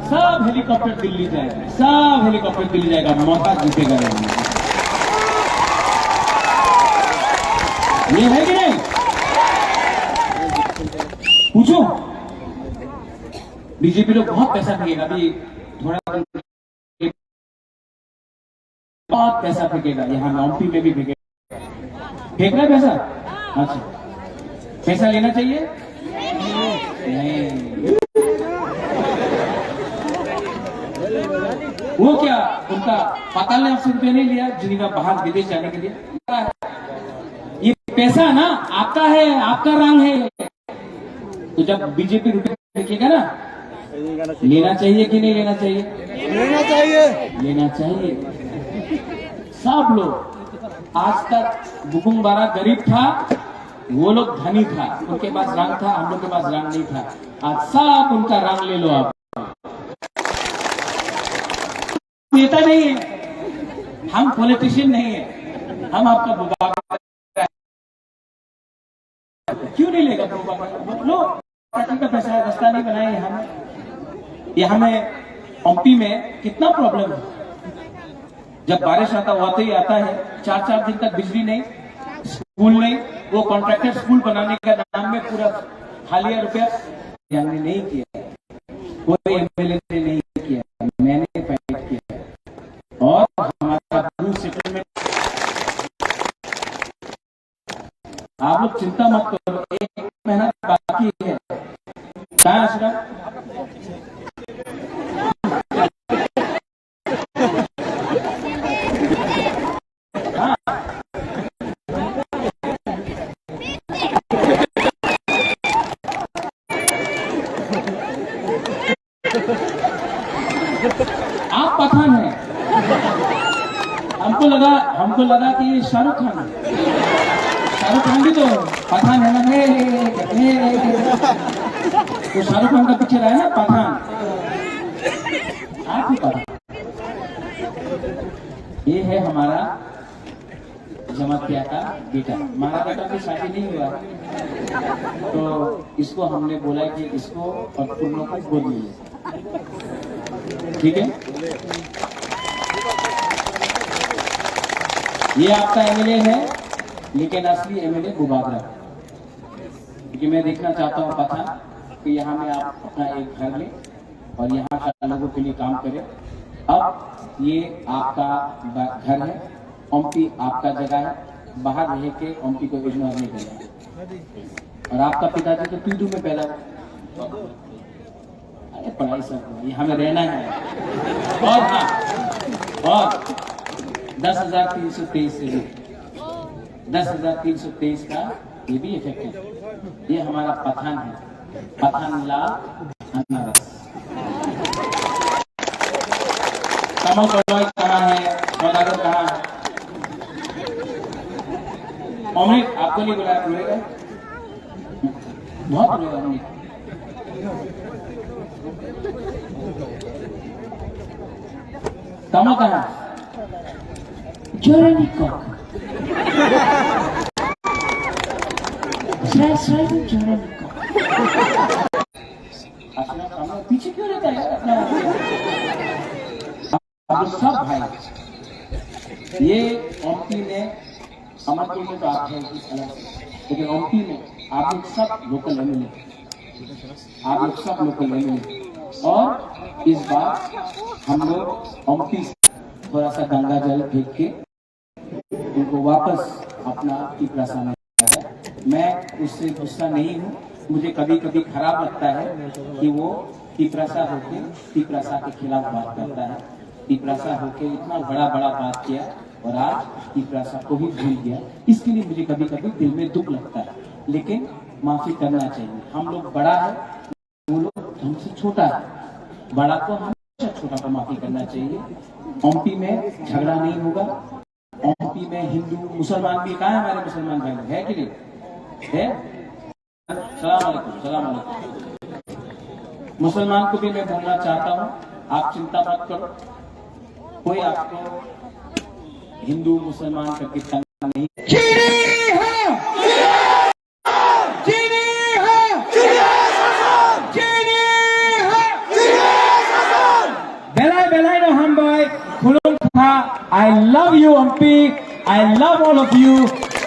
सब हेलीकॉप्टर दिल्ली जाएगा, सब हेलीकॉप्टर दिल्ली जाएगा, मौका जीतेगा। ये है कि नहीं? पूछो, बीजेपी लोग बहुत पैसा फेंकेगा, अभी थोड़ा बहुत पैसा फेंकेगा, यहाँ एमपी में भी फेंकेगा। फेंक रहा है पैसा? अच्छा, पैसा लेना चाहिए? नहीं। वो क्या उनका पाताल ने आपसे रुपये नहीं लिया जिनका बाहर विदेश जाने के लिए? ये पैसा ना आपका है, आपका रंग है। तो जब बीजेपी रुपये फेंकेगा ना, लेना चाहिए कि नहीं लेना चाहिए? लेना चाहिए, लेना चाहिए। सब लोग, आज तक बुकुम्बारा गरीब था, वो लोग धनी था, उनके पास रंग था, हम लोग के पास रंग नहीं था। आज सब उनका रंग ले लो आप। नेता नहीं है, हम पॉलिटिशियन नहीं है, हम आपका बुबागरा क्यों नहीं लेगा प्रोपागेंडा? लो, पार्टी का पैसा रास्ता नहीं बनाए यहाँ में एमपी में कितना प्रॉब्लम है। जब बारिश आता होते ही आता है, 4-4 दिन तक बिजली नहीं, स्कूल नहीं, वो कॉन्ट्रैक्टर स्कूल बनाने का नाम में पूरा खालिया रुपया हमने नहीं किया, कोई एमएलए ने नहीं किया, मैंने फाइट किया। और हमारा ब्लू सेटलमेंट, आप लोग चिंता मत करो, 1 महीना बाकी है। कहाँ अशरफ? आप पठान हैं, हमको लगा कि ये शाहरुख खान है। शाहरुख खान भी तो पठान है ना, तो शाहरुख खान का पिक्चर है ना पठान, आप ही पठान। ये है हमारा जमातिया का बेटा, हमारा बेटा की शादी नहीं हुआ, तो इसको हमने बोला कि इसको और तुम लोग को गोद ले लो, ठीक है। ये आपका एमएलए है, लेकिन असली एमएलए गुबागरा, क्योंकि मैं देखना चाहता हूँ पता कि यहाँ में आप अपना एक घर लें और यहाँ का लोगों के लिए काम करें। अब ये आपका घर है, एमपी आपका जगह है, बाहर रह के एमपी को इग्नोर नहीं करना। और आपका पिताजी तो पीडू में पैदा, अरे पढ़ाई सब यहाँ में रहना है। और हाँ, और 10,323 से भी 10,323 का ये भी इफेक्ट है। ये हमारा पठान है, पठान लाल अनारस। कमल कलवाई कहाँ है, सौदागर कहाँ है? अमृत आपको नहीं बुलाया, रोएगा बहुत, रोएगा अमृत। कमल कहाँ? Jeremy Cock. Jeremy Cock. पीछे क्यों रहता है अपना? आप सब भाई, ये एमपी में अमरपुर में तो आप हैं इस अलग से, लेकिन एमपी में आप लोग सब लोकल एमएलए, आप लोग सब लोकल एमएलए। और इस बार हम लोग एमपी थोड़ा सा गंगा जल फेंक के उनको वापस अपना टिपरासा में है। मैं उससे गुस्सा नहीं हूँ, मुझे कभी कभी खराब लगता है कि वो टिपरासा होके टिपरासा के खिलाफ बात करता है। टिपरासा होके इतना बड़ा बात किया और आज टिपरासा को भी भूल गया, इसके लिए मुझे कभी कभी दिल में दुख लगता है, लेकिन माफी करना चाहिए। हम लोग बड़ा है, वो लोग हमसे छोटा है, बड़ा को हमेशा छोटा को माफी करना चाहिए। एमपी में झगड़ा नहीं होगा, एमपी में हिंदू मुसलमान भी, कहाँ है हमारे मुसलमान भाई, है कि नहीं है? सलाम अलैकुम। मुसलमान को भी मैं बोलना चाहता हूँ, आप चिंता मत करो, कोई आपको हिंदू मुसलमान का कितना नहीं। Belai no hambai, kulung tha. I love you, MP. I love all of you.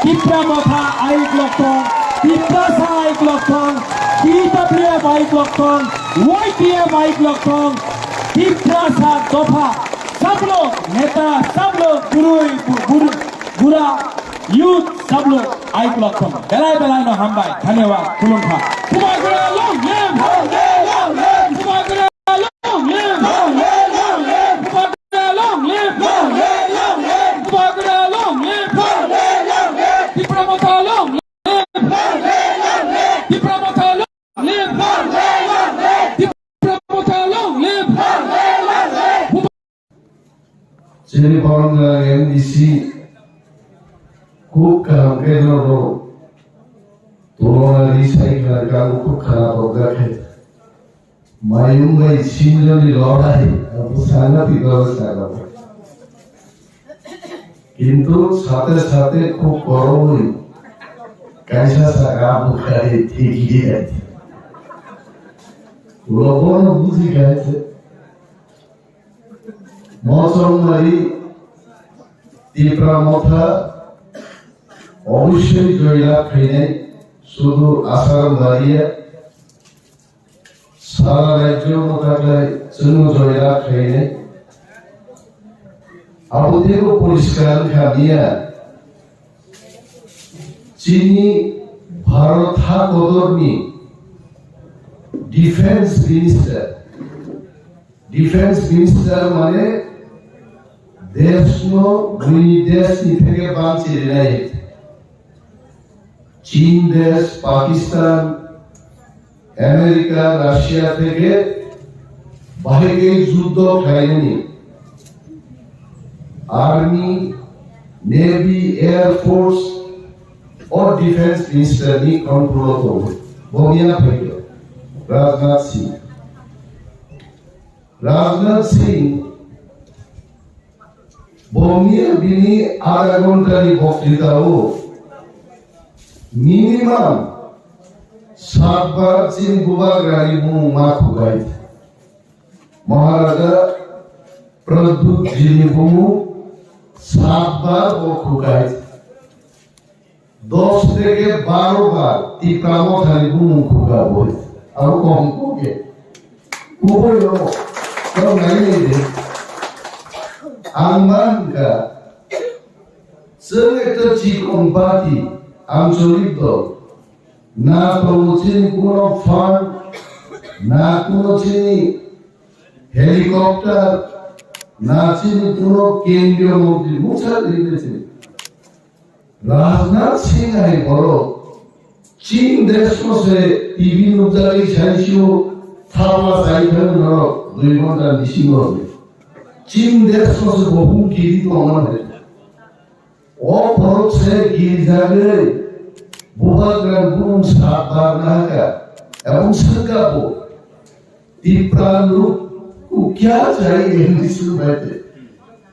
Kipra motha aik loktong, Kipra sa aik loktong, TWF aik loktong, YTF aik loktong, Kipra sa dofa. सब लोग नेता, सब लोग बुरा youth, सब लोग आइक लोग बेलाई नो हमबाई। धन्यवाद। कुलुम था कुमागुरा long live, कुमागुरा long live, कुमागुरा long live, कुमागुरा long live, Tipramotha long live, Tipramotha long live, Tipramotha long live. Jadi orang yang isi kuk काम के लोगों तुरंत रिसाइक करके कुक खराब हो गया है। मायूं में इसी में जो निलौड़ा है, अब साला पिघल साला है। किंतु साथे साथे कुक करो ही Kaisa Sakabu Kari Tiki Yet. Ulobono Buzi Kate Moton Mari Tipra Mota Obviously Joyla Kine Sudu Asar Maria Sara Rajo Motaka Sunu Joyla Kine Abu Debo Poliskar Khabia Chini Bharatha Kodorni Defense Minister মানে দেশ দুই দেশ থেকে বাঁচি রিলাইট চীন দেশ Pakistan America Russia থেকে বাহিরে যুদ্ধ খায়নি আর্মি নেভি এয়ার ফোর্স ও ডিফেন্স মিনিস্টার নি কন্ট্রোল করবে বমিয়া থেকে রাজনাথ সিং বমিয়া বিনি আধা ঘন্টারি বক্তৃতাও মিনিমাম 7 বার চীন গুবাগ্রারি মা খুগাই মহারাজা প্রদ্যুৎ জিনি বুমু 7 বার ও খুগাই 10 থেকে 12 বার টিপ্রামথারি বুমু খুগাবো আর কম কোকে কোবলো তো নাই দে আমবানকা সেলেক্ট চিকন পার্টি আঞ্চলিক দল না পৌঁছেনি কোনো ফান্ড না কোনো চিনি হেলিকপ্টার না চিনি কোনো কেন্দ্রীয় মন্ত্রী মুছা দিয়েছে রাজনাথ সিং আই বড় চীন দেশ মসে টিভি নুজারি সাইশিও থালা সাইফেন নর 2 ঘন্টা নিশি হবে চীন দেশ মসে বহু কিরি তো আমাদের অপরোক্ষে গির্জারে বুবাগ্রাম বুম সাতবার নাকা এবং সিঙ্গাপুর টিপ্রালু কো क्या चाहिए हिंदी बैठे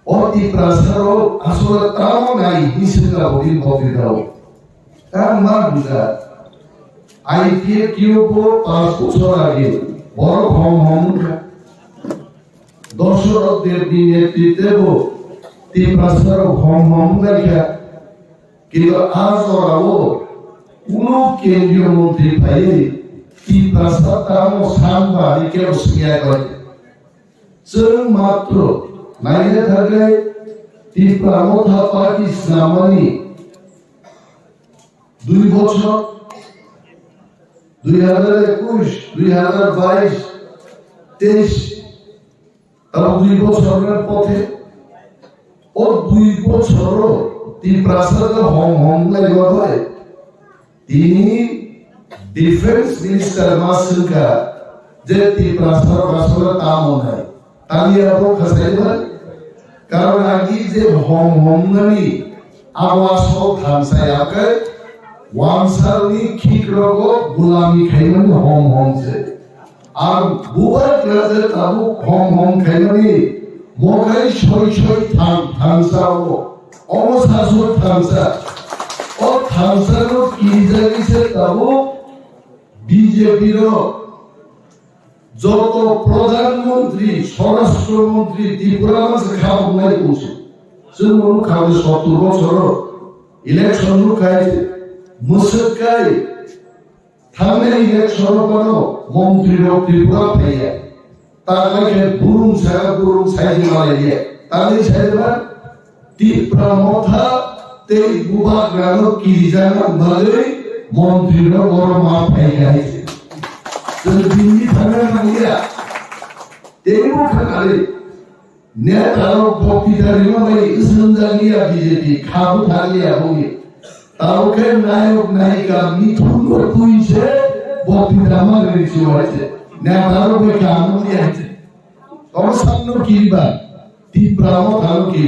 और টিপ্রাসারো আসলে তাও নাই সিঙ্গাপুরি ববিরাও তার মানবিকা আইপিএ কিউবো 5 বছর আগে বড় ভ্রমণটা দশরথের দিনে নেতৃত্ব টিপ্রাসার ভ্রমণ দেখা কিন্তু আজ ওরাও কোন কেন্দ্রীয় মন্ত্রী ভাই টিপ্রাসার তাম সাংবাদিকে অস্বীকার করে जों मात्र नायनो थाखाय टिप्रामथा पार्टी नामानि 2 বছর 2021 2022 23 তার 2 বছরের পথে ও 2 বছর টিপ্রাসার হম লাগা হয় তিনি ডিফেন্স মিনিস্টার মাসুকা যে টিপ্রাসার আসলে কাম নাই তালিয়া তো খাসাইবার কারণ আগে যে হম নামি আওয়াজ থামসায়াকে ওয়ানসারনি খিকরগ গোলামি খাইমানি হম যে আর বুবার ক্লাসে তাবু হম খাইমানি মগাই ছয় থামসাও অমসাসু থামসা ও থামসানো কি জায়গায় তাবু বিজেপির যত প্রধানমন্ত্রী স্বরাষ্ট্রমন্ত্রী ত্রিপুরা মাসে খাওয়া নাই বলছে जों खावे 70 বছর ইলেকশন খাইছে মুসকাই থামে ইলেকশন করো মন্ত্রী ত্রিপুরা পাইয়া তারকে বুরুম সাইজ মারিয়ে তালি সাইবা ত্রিপুরা মথা তে গুবা গ্রাম কি জানা নলে মন্ত্রীর বড় মা পাইয়া আইছে দিল্লি থানা মাইয়া তেমু খালে নেতার বক্তৃতার মানে ইসলামিয়া বিজেপি খাবো থালিয়া বলি তাওকে নায়ক নায়িকা মিথুন কইছে বক্তৃতা আমার রেছি হয়েছে নেতার বকে আনন্দ আছে অবসান্ন কিবা তীব্রাম কাল কি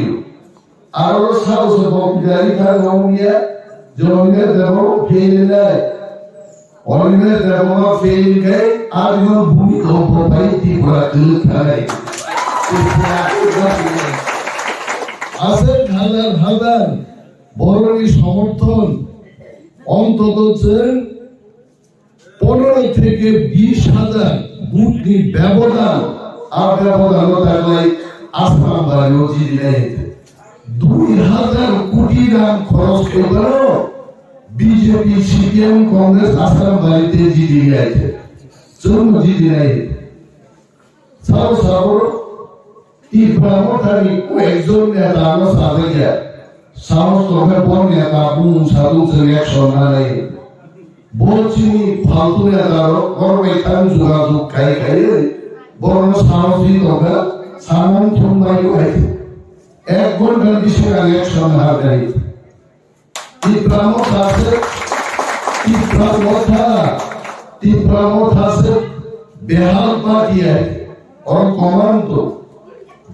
আর সাহস বক্তৃতারি কাল গমিয়া জমিনে দেব ফেলে অনিমে দেব ফেল গে আর ভূমি কম্প পাই তীব্রা তুল খায় আছে হাজার হাজার বরণী সমর্থন অন্তত 15 থেকে 20,000 বুটনি ব্যবধান আর ব্যবধান থাকলে আসাম বাড়িও জিদি নেই 2,000 কোটি টাকা খরচ করে বিজেপি সিপিএম কংগ্রেস আসাম বাড়িতে জিদি গেছে জন্য জিদি নেই সারা সারা তীব্রমতানি কয়েকজন নেতা আমরা সাথে গিয়া সাহস করে পর নেতা বুম সাধু ইলেকশন নাই বলছি ফালতু নেতারও করবে তার যোগাযোগ খাই খাই বরং সাহসী তবে সামন থুমবাই হয়েছে 1 ঘন্টার বিষয়ে ইলেকশন হারাই তীব্রমত আছে বেহাল পার্টি और কমান্ডো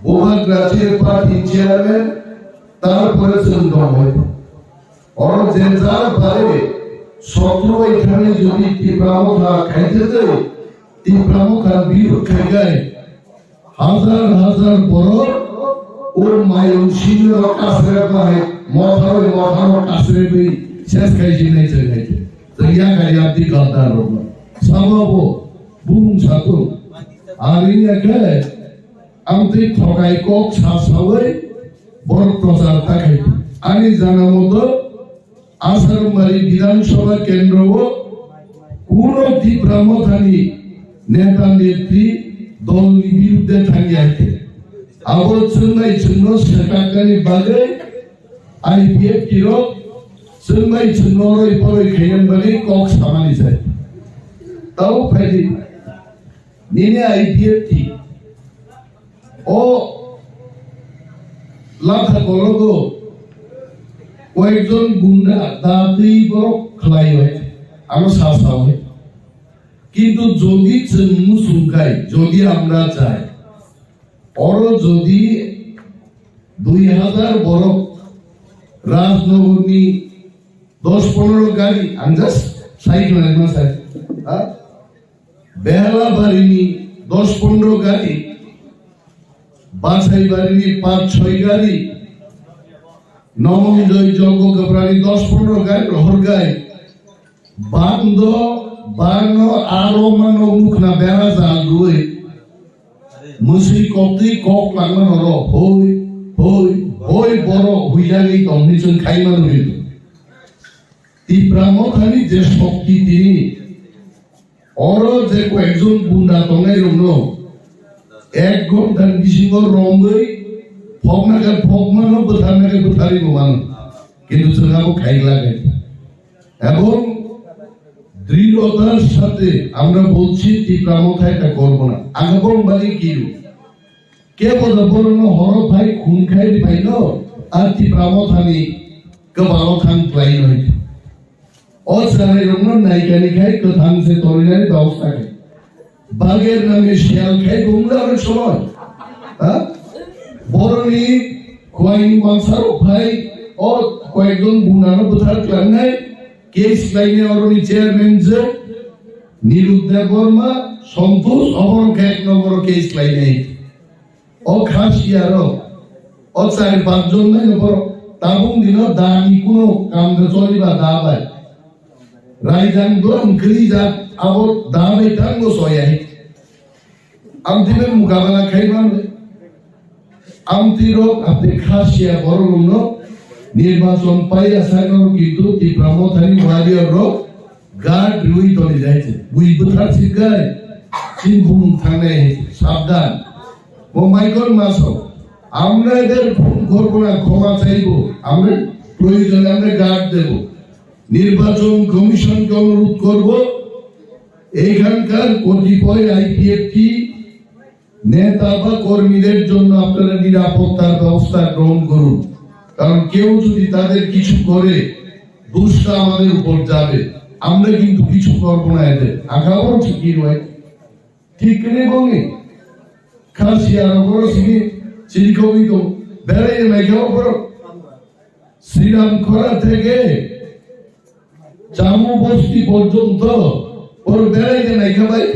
বোমার রাজ্যের পার্টি চেয়ারম্যান তারপরে চন্দন হয় और যে যার বাইরে শত্রু এখানে যদি তীব্রমতা খাইতে দেয় তীব্রমতার বিরুদ্ধে গায় হাজার হাজার বড় ওর মায়ুন শিলের কাছে পায় মথার কাছে বই শেষ খাইছি নাই চাইতে তো ইয়া গাড়ি আপনি গাদ্দার রোগ সাবাবো বুম সাতো আর ইনাকে আমতে ঠকাই কক সাসাওই বড় প্রচার থাকে আমি জানা মতো আসারমারি বিধানসভা কেন্দ্র কোন তীব্রমতানি নেতা নেত্রী দল বিরুদ্ধে থাকি আছে আবর্জনাই জন্য সেটাকারি বাজে আইপিএফ কিরো সঙ্গাই জন্য ওই পরে খেয়েন বলে কক সামানি যায় তাও ফেলি নিনে আইপিএফ টি ও লাথা করো কয়েকজন গুন্ডা দাঁতেই বড় খেলাই হয়েছে আরো শাসা হয় কিন্তু যদি মুসুকাই যদি আমরা চাই ওর যদি 2,000 বড় রাজনগরী 10-15 গাড়ি আন্দাজ সাইকেল বেহালা বাড়িনি 10-15 গাড়ি বাছাই বাড়িনি 5-6 গাড়ি নমজয় যজ্ঞ প্রাণী 10-15 গাড়ি রহর গায়ে বান্ধ আরো মানব মুখ না বেড়া জাল রুয়ে মুসি কপতি কক লাগমান হলো হই বড় হুইলাগি কমিশন খাইমান হইল তীব্রমতানি যে শক্তি তিনি অর যে কয়েকজন গুন্ডা তঙ্গাই রমন 1 ঘন্টার বিশিবর রঙ্গই ফগমানো বোথারি মান কিন্তু সেটাও খাই লাগে এবং দৃঢ়তার সাথে আমরা বলছি তীব্রমতা এটা করবো না আগবং বালি কিরু কে বলবন হর ভাই খুন খাই ভাই ন আর তীব্রমতানি কবালো থান প্লাই নয় ও সারে রমন নাইকানি খাই কথাং সে তরিনারি ব্যবস্থা খাই বাগের নামে শিয়াল খাই গুমলার সময় বরনি খোয়াইনি মানসার ভাই ও কয়েকজন গুন্ডানো বোথার ক্লান্নাই কেস লাইনে অরণি চেয়ারম্যান যে নিরুদ্দেব বর্মা সন্তোষ অবরকে 1 নম্বর কেস লাইনে ও খাসিয়ার ও 4-5 জন নাই বড় তাবুং দিন দানি কোনো কাম চলিবা দাবাই রাইজান দোন ক্রিজা আবর দাবে টাঙ্গো সয়াই আমতিবে মোকাবেলা খাইবান আমতির আপনি খাসিয়া বড় নির্বাচন পাই আসানোর কিন্তু তীব্রমতানি ওয়ারিয়র গার্ড রুই তলে যাইছে বুই বুথার সিগায় চিনবুম থানে সাবধান ও মাইকল মাসো আমরা এদের ফোন করবো না ক্ষমা চাইবো আমরা প্রয়োজনে আমরা গার্ড দেব নির্বাচন কমিশনকে অনুরোধ করব এইখানকার কতিপয় আইপিএফটি নেতা বা কর্মীদের জন্য আপনারা নিরাপত্তার ব্যবস্থা গ্রহণ করুন কারণ কেউ যদি তাদের কিছু করে দোষটা আমাদের উপর যাবে আমরা কিন্তু কিছু করবো না এদের আগাও ঠিকই নয় ঠিক নেই বঙ্গে খাসিয়ার বড় সিংহে চিরিকবি তো বেড়াই মেঘাও বড় শ্রীরাম খরা থেকে চামু বস্তি পর্যন্ত ওর বেড়াইতে মেঘা ভাই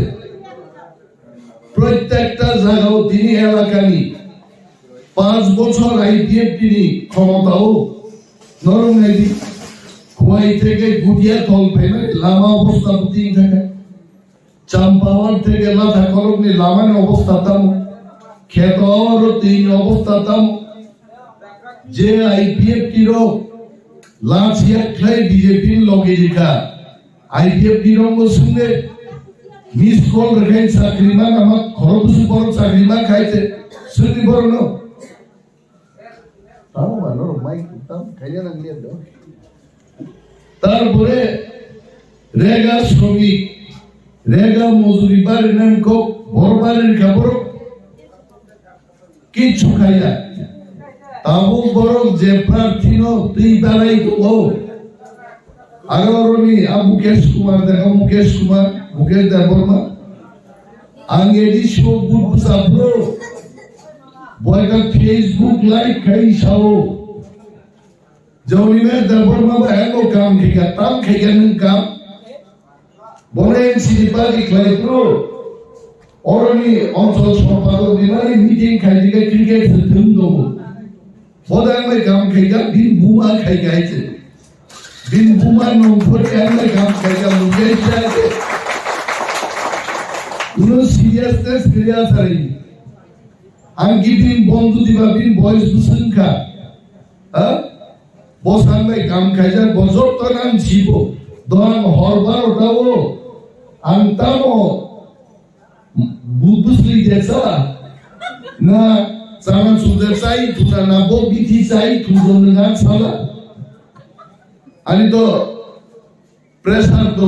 প্রত্যেকটা জায়গাও তিনি এলাকানি 5 বছর আইপিএফ তিনি ক্ষমতাও নরম নেই খোয়াই থেকে গুটিয়া তল ফেলে লামা অবস্থা বুঝিয়ে থাকে চাম্পাওয়ার থেকে লাথা কলকনি লামানে অবস্থা তাম খেতর তিন অবস্থা তাম যে আইপিএফ টিরো লাচিয়া খাই বিজেপি লগে রেখা আইপিএফ টিরো সঙ্গে মিস কল রেখে চাকরিমান আমার খরচ বড় চাকরিমান খাইছে শুনি বড় ন তাও ভালো মাইক তাও খাইয়া লাগলি তারপরে রেগা শ্রমিক রেগা মজুরি বাড়ি নাম খুব ভরবারের খবর কিছু খাইয়া তাও বড় যে প্রার্থী তুই বেড়াই তো আগরনি মুকেশ কুমার দেখো মুকেশ দেববর্মা আঙ্গেডি শো গ্রুপ সাবলো বয়কা ফেসবুক লাইক খাই সাও जौनी में देवबर्मा हैंगो काम किया ताम किया नंग काम बोले सिरिपा की क्लाइप्रो और उन्हीं अंचल संपादक दिनारी मीटिंग खाई दिया क्रिकेट से तुम दो बोले में काम किया बिन बुमा खाई गए थे बिन बुमा नौकर के में काम किया मुझे चाहिए उन्होंने सीरियसनेस किया सारी अंगी बिन बंधु दिवा बिन बॉयज बुसन का বসান ভাই কাম খাইজা বজর তো নাম ছিল দন হরবার ওটাও আনতামো বুবুসলি দেসা না সামান সুদের চাই তুনা না বিধি চাই তুজন না সালা আমি তো প্রেসার তো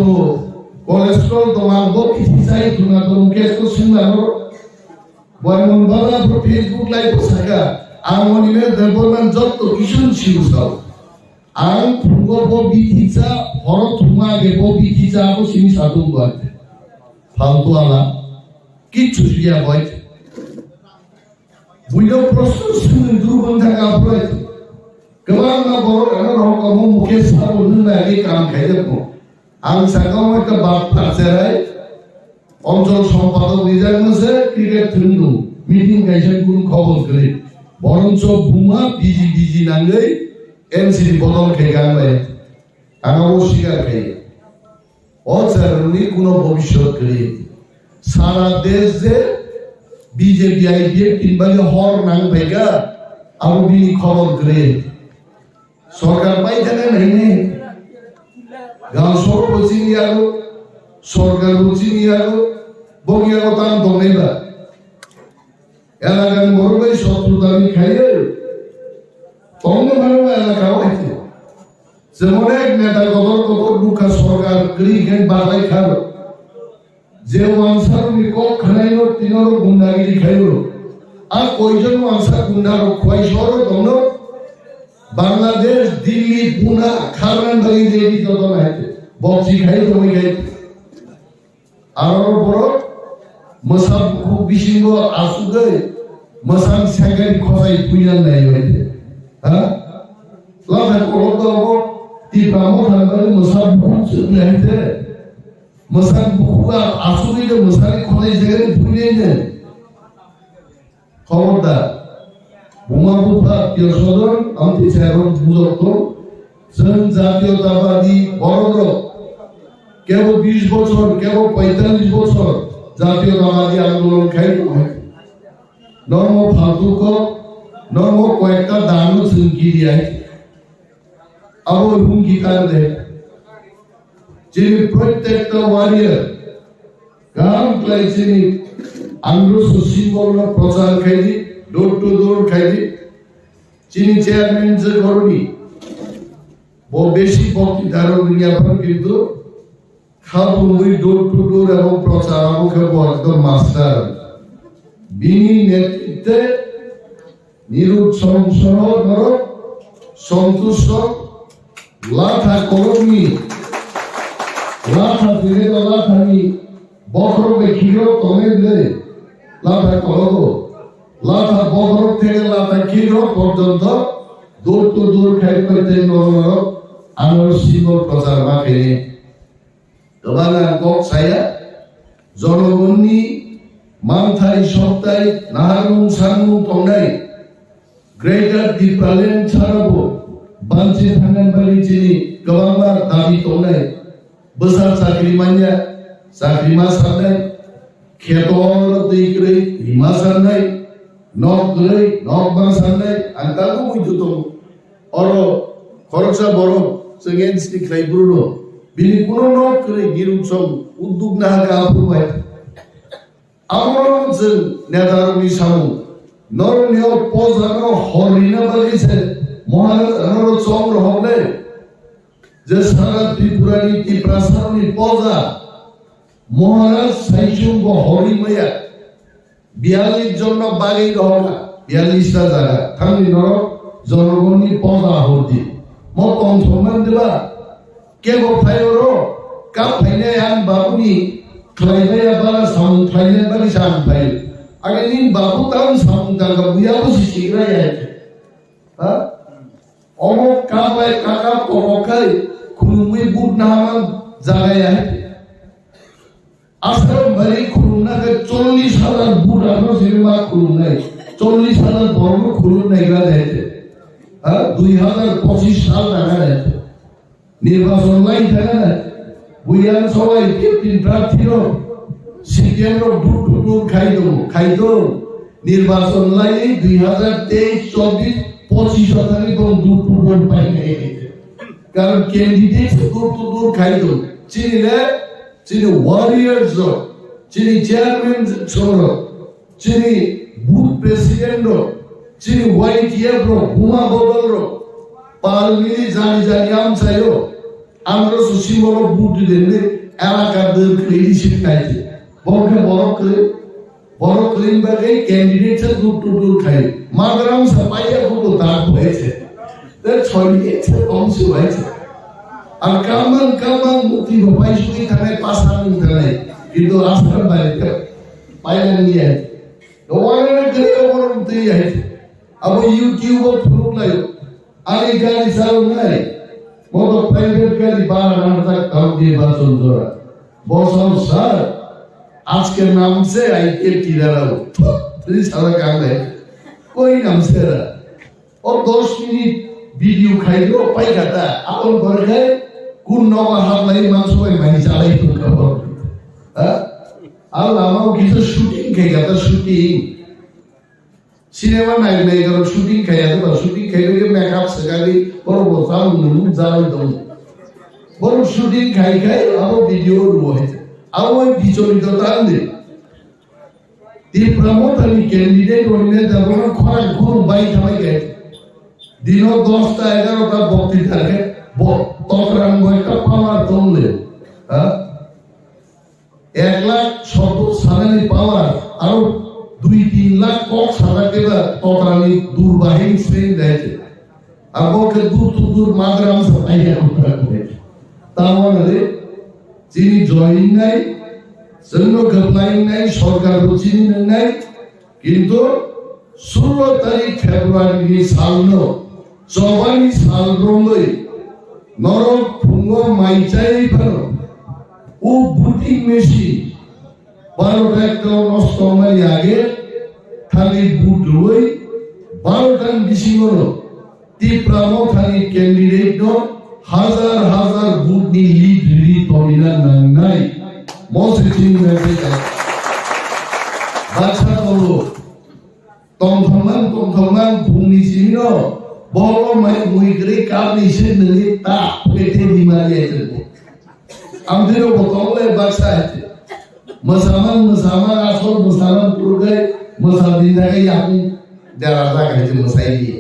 কোলেস্ট্রল তো মাগো বিধি চাই তুনা তো কেস তো শুনলাম বর্মন বাবা ফেসবুক লাইভ সাগা আমনিলে দেবমান যত কিশোর শিউসাও ang thungo bo bithicha horo thunga ge bo bithicha bo simi sadung boy faltu ala kichu siya boy builo prosto sunu durban thaka boy kebang na bor ana ro ko mo mukesh sar unun na ge kam khaide ko ang sagam ekta bap phaserai অঞ্চল সম্পাদক নিজাম আছে cricket থুন্দু meeting গাইছেন কোন খবর করে বরঞ্চ বুমা busy নাঙ্গই NCD বদল খেয়ে গান আমার স্বীকার খেয়ে অচারণী কোন ভবিষ্যৎ করে সারা দেশ যে বিজেপি আইপিএফ কিংবা হর নাং ভেগা আরো বিনি খবর করে সরকার পাই থাকে নাই গাঁও সরব চিনি আরো সরকার চিনি আরো বগিয়া কথা দনেবা এলাকার মরবে শত্রুতা আমি খাইয়ে তঙ্গভাবে এলাকা হয়েছে যেমন এক নেতা কত দুঃখা সরকার ক্রিকেট বাড়াই খালো যে ওয়ানসার নিকক খানাইল তিনর গুন্ডাগিরি খাইল আর কয়জন ওয়ানসার গুন্ডার খোয়াই শহর তখন বাংলাদেশ দিল্লি পুনা খারগান ভাই দেবি যত নাইতে বক্সি খাই তুমি খাইতে আর বড় মসাব খুব বিশিঙ্গ আসুগে মসান সাগারি খসাই পুইনান নাই হইতে লাভ করো ti pramo thangare musab buku nahite musab buku asuli de musari khonai jagare bhule ne খবরদার বোমা বুফা তিরসদন আন্তি ছায়রন বুজত জন জাতীয়তাবাদী বড় কেবল 20 বছর কেবল 45 বছর জাতীয়তাবাদী আন্দোলন খাই নর্ম ফালতুক নর্ম কয়েকটা দান সুঙ্গিরি আই আবার হুমকি কারণে যে প্রত্যেকটা ওয়ারিয়ার গান ক্লাইছে আন্দোলন সুশীল প্রচার খাইলি ডোর টু ডোর খাইলি চিনি চেয়ারম্যান যে করনি বেশি বক্তৃতার বিজ্ঞাপন কিন্তু খাবো ওই ডোর টু ডোর এবং প্রচার আমাকে একদম মাস্টার বিনি নেতৃত্বে নিরুৎসংসহ সন্তুষ্ট লাঠা কলমি লাঠা দিলে লাঠানি বখরবে খিরো তমে দিলে লাঠা কলব লাঠা বখর থেকে লাঠা খিরো পর্যন্ত দূর তো দূর খাই পাইতে আনোর সিঙ্গল প্রচার মাকে তোমার কক ছায়া জনগণনি মানথাই সপ্তাহে নাহারুং সাংমু তংনাই গ্রেটার ডিপালেন ছাড়াবো बांचे थांगन बाली चिनि गोबांबार दाबि दंनाय बोसोर साख्रि मानिया साख्रि मा साननाय खेतर दैग्रै हिमा साननाय नक ग्रै नक मा साननाय आं गागौ बुइदो दं अरो खरसा बरम जों एनसिनि ख्लाइब्रुनो बिनि कुनो नक ग्रै गिरुसम उद्योग ना गाफुबाय आमरो जों नेदारनि सामु नरनियो पजानो हरिना बालिसे महाराज चम रहले जे सारा त्रिपुरानि तिप्रासारनि पजा महाराज साइचुंग हरिमया 42 जन बागै रहला 42 टा जागा थांनि नर जनगणनि पजा हरदि म कम समान देबा केबो फायरो का फायने आं बाबुनि क्लाइबाया बाला साउन फायने बाली सान फाय आगे नि बाबु ताम साउन दागा बुयाबो सिसिग्रा याय हा अमो काबाय काका परोखाय खुलुमै बुदनामान जागाया आसाम बारी खुलुमना के 40,000 बुदानो सिनेमा खुलुमनाय 40,000 बरनो खुलुमनाय गा देते हा 2025 साल दागा देते निर्वाचन लाई थाना बुयान सबाय 15 प्रार्थीरो सिकेमरो दुर खाइदो निर्वाचन लाई 2023 24 25 शतांगी दम दुर पाइनाय कारण कैंडिडेट दुर खाइदो चिनि वारियर्स चिनि चेयरमैन छोरो चिनि बूथ प्रेसिडेंट चिनि वाईटीएफ रो हुमा बबल रो पालमिली जानी आमसायो आमरो सुसिमरो बूथ देने एलाका दर क्रेडिट शिकायत बरके बरकलिन बागे कैंडिडेट से दूर खाइ मागराम सपाइया को दाग होइছে ते छलिए से कम से होइছে আর কামান মুক্তি ভাই সুই থানায় পাসানি থানায় কিন্তু রাস্তার বাইরে পাইলেন নিয়ে ওয়ানে গরিব বরং তুই আছে अब यूट्यूब थ्रू लायो आली गाड़ी चालू নাই মতো প্রাইভেট গাড়ি 12 ঘন্টা কাম দিয়ে বাসন ধরা বসন স্যার আজকে নাম से आईके টিরাও তুই সারা কাম है कोई नाम से और 10 मिनट वीडियो खाइलो पाइगाता अपन घर गए कुन नवा हातलाई मान्छे मानि चालै खबर आ लामाउ किछो शुटिङ खाइगाता शुटिङ सिनेमा नायनाय गरो शुटिङ खाइगाता शुटिङ खाइले मेकअप सगाली बरो बोसाउ नुनु जालै दं बरो शुटिङ खाइ अब भिडियो रोहे अब बिचोरी त तान्दे ती प्रमोटरनि क्यान्डिडेट होइने दाबो खरा गुरु बाइ थामाइ गए दिनो 10 टा 11 टा बक्ति থাকে তকরান বইটা পাওয়ার দমলে 1 লাখ শত সারানি পাওয়ার আর 2-3 লাখ কক সারাকেবা তকরানি দূরবাহিনী শ্রেণী দেয়ছে আর বকে দূর মাদ্রাম সাইয়া করে তাহলে যিনি জয়েন নাই জন্য গবলাই নাই সরকার চিনি নাই কিন্তু 16 তারিখ ফেব্রুয়ারি সালনো 44 সাল রঙই নরক ফুঙ্গ মাইচাই ভালো ও বুটিং মেশিন 12টা একটা নষ্ট মারি আগে খালি বুট রই 12টা ডিসেম্বর তীব্রামো খালি ক্যান্ডিডেট নো হাজার বুট নি লিড তমিনা নাই মসজিদ মেসেজ বাচ্চা বলো তমথমান ভূমি সিনো বড় মাই মুইগ্রে কাবলি সে নলি তা পেটে বিমারি আছে আমাদের বতলে বাচ্চা আছে মুসলমান আসল মুসলমান পুরো মুসলমান জায়গায় আমি যারা জায়গায় মুসাই দিয়ে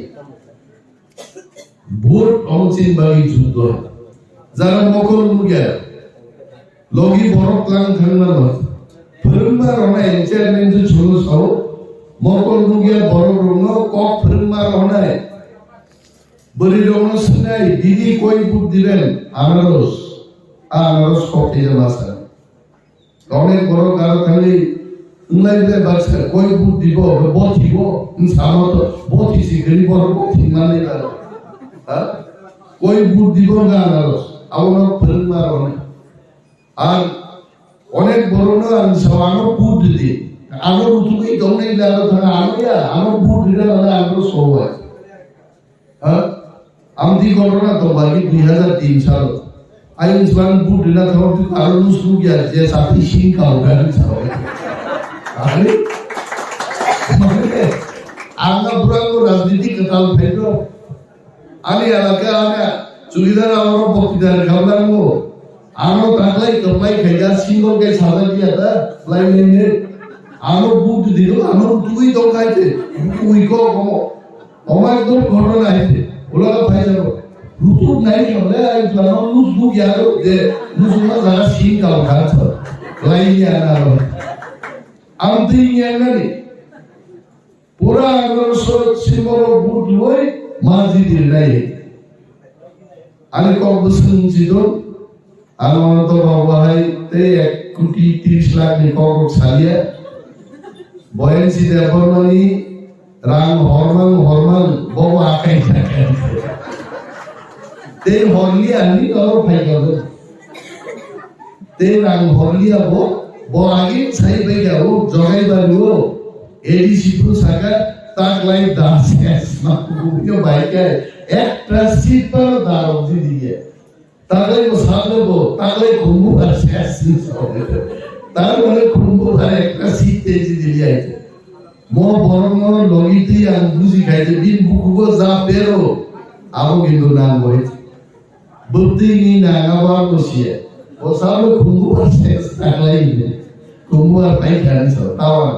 ভোট অংশীন বাগি যুদ্ধ যারা মকল মুগিয়া লগি বরকলাং থাংনা फोरोंबा रनाय चेयारमैन जो छोलो साव मकल मुगिया बरक रंनो कक फोरोंबा रनाय बरि रंनो सुनाय दिदी कोई बुक दिबेन आनारस कपि जमासा अनेक बरक गार खाली उंलाइबे बासा कोई बुक दिबो बथिबो सामत बथिसि गरि बरक बथि माने हा कोई बुक दिबो आनारस आवनो फोरोंबा रनाय আর অনেক বড় না সবানো বুট দি আলো তুমি দৌড়াই লাগো ধরা আলোয়া আমার বুট দিলা না আলো সবাই হ্যাঁ आमदी घटना तो बाकी 2003 साल आइ इस्लाम बुट दिला था तो कारण उसको क्या जे साथी सिंह का होगा अरे आंगा पुरानो राजनीति कताल फेरो आने अलगा आने चुलीदार और बक्तिदार खावलांगो आनो ताकलाई कमाई खैजा सिंगल के सादा किया था लाइन ने आनो बुट दिलो आनो तुई तो खाइते तुई को ओमा एकदम घटना आइते ओला भाई जानो रुतु नहीं हमले आई प्लानो लुस बुक यारो जे लुसुना जरा सिंह का उठा था लाइन या ना आमदी या नहीं पूरा अगर सो सिंगल बुट लोई माजी दिल नहीं आने को बसन जिदो आनो तो बाबा है ते 1,30,00,000 ni kok salia boyen si depormani rang hormang bawa akai jakan te horlia ni kalau pai kalau te rang horlia bo agi sai pai gao jogai baru ADC pun saga tak lain das es nak buku baik है एक seat पर दारों दी दिए ताले वो सामने वो ताले कुंभू पर सेंसी सोने ताले वाले कुंभू पर एक सीट तेजी दिया है मो बोलो लोगी थी अंगुजी खाई थी बिन बुकु को जा पेरो आओ किंतु नाम वही बुद्धि की नागावार को सिए वो सामने कुंभू पर सेंस ताले ही ने कुंभू पर पाई खाने सो तावा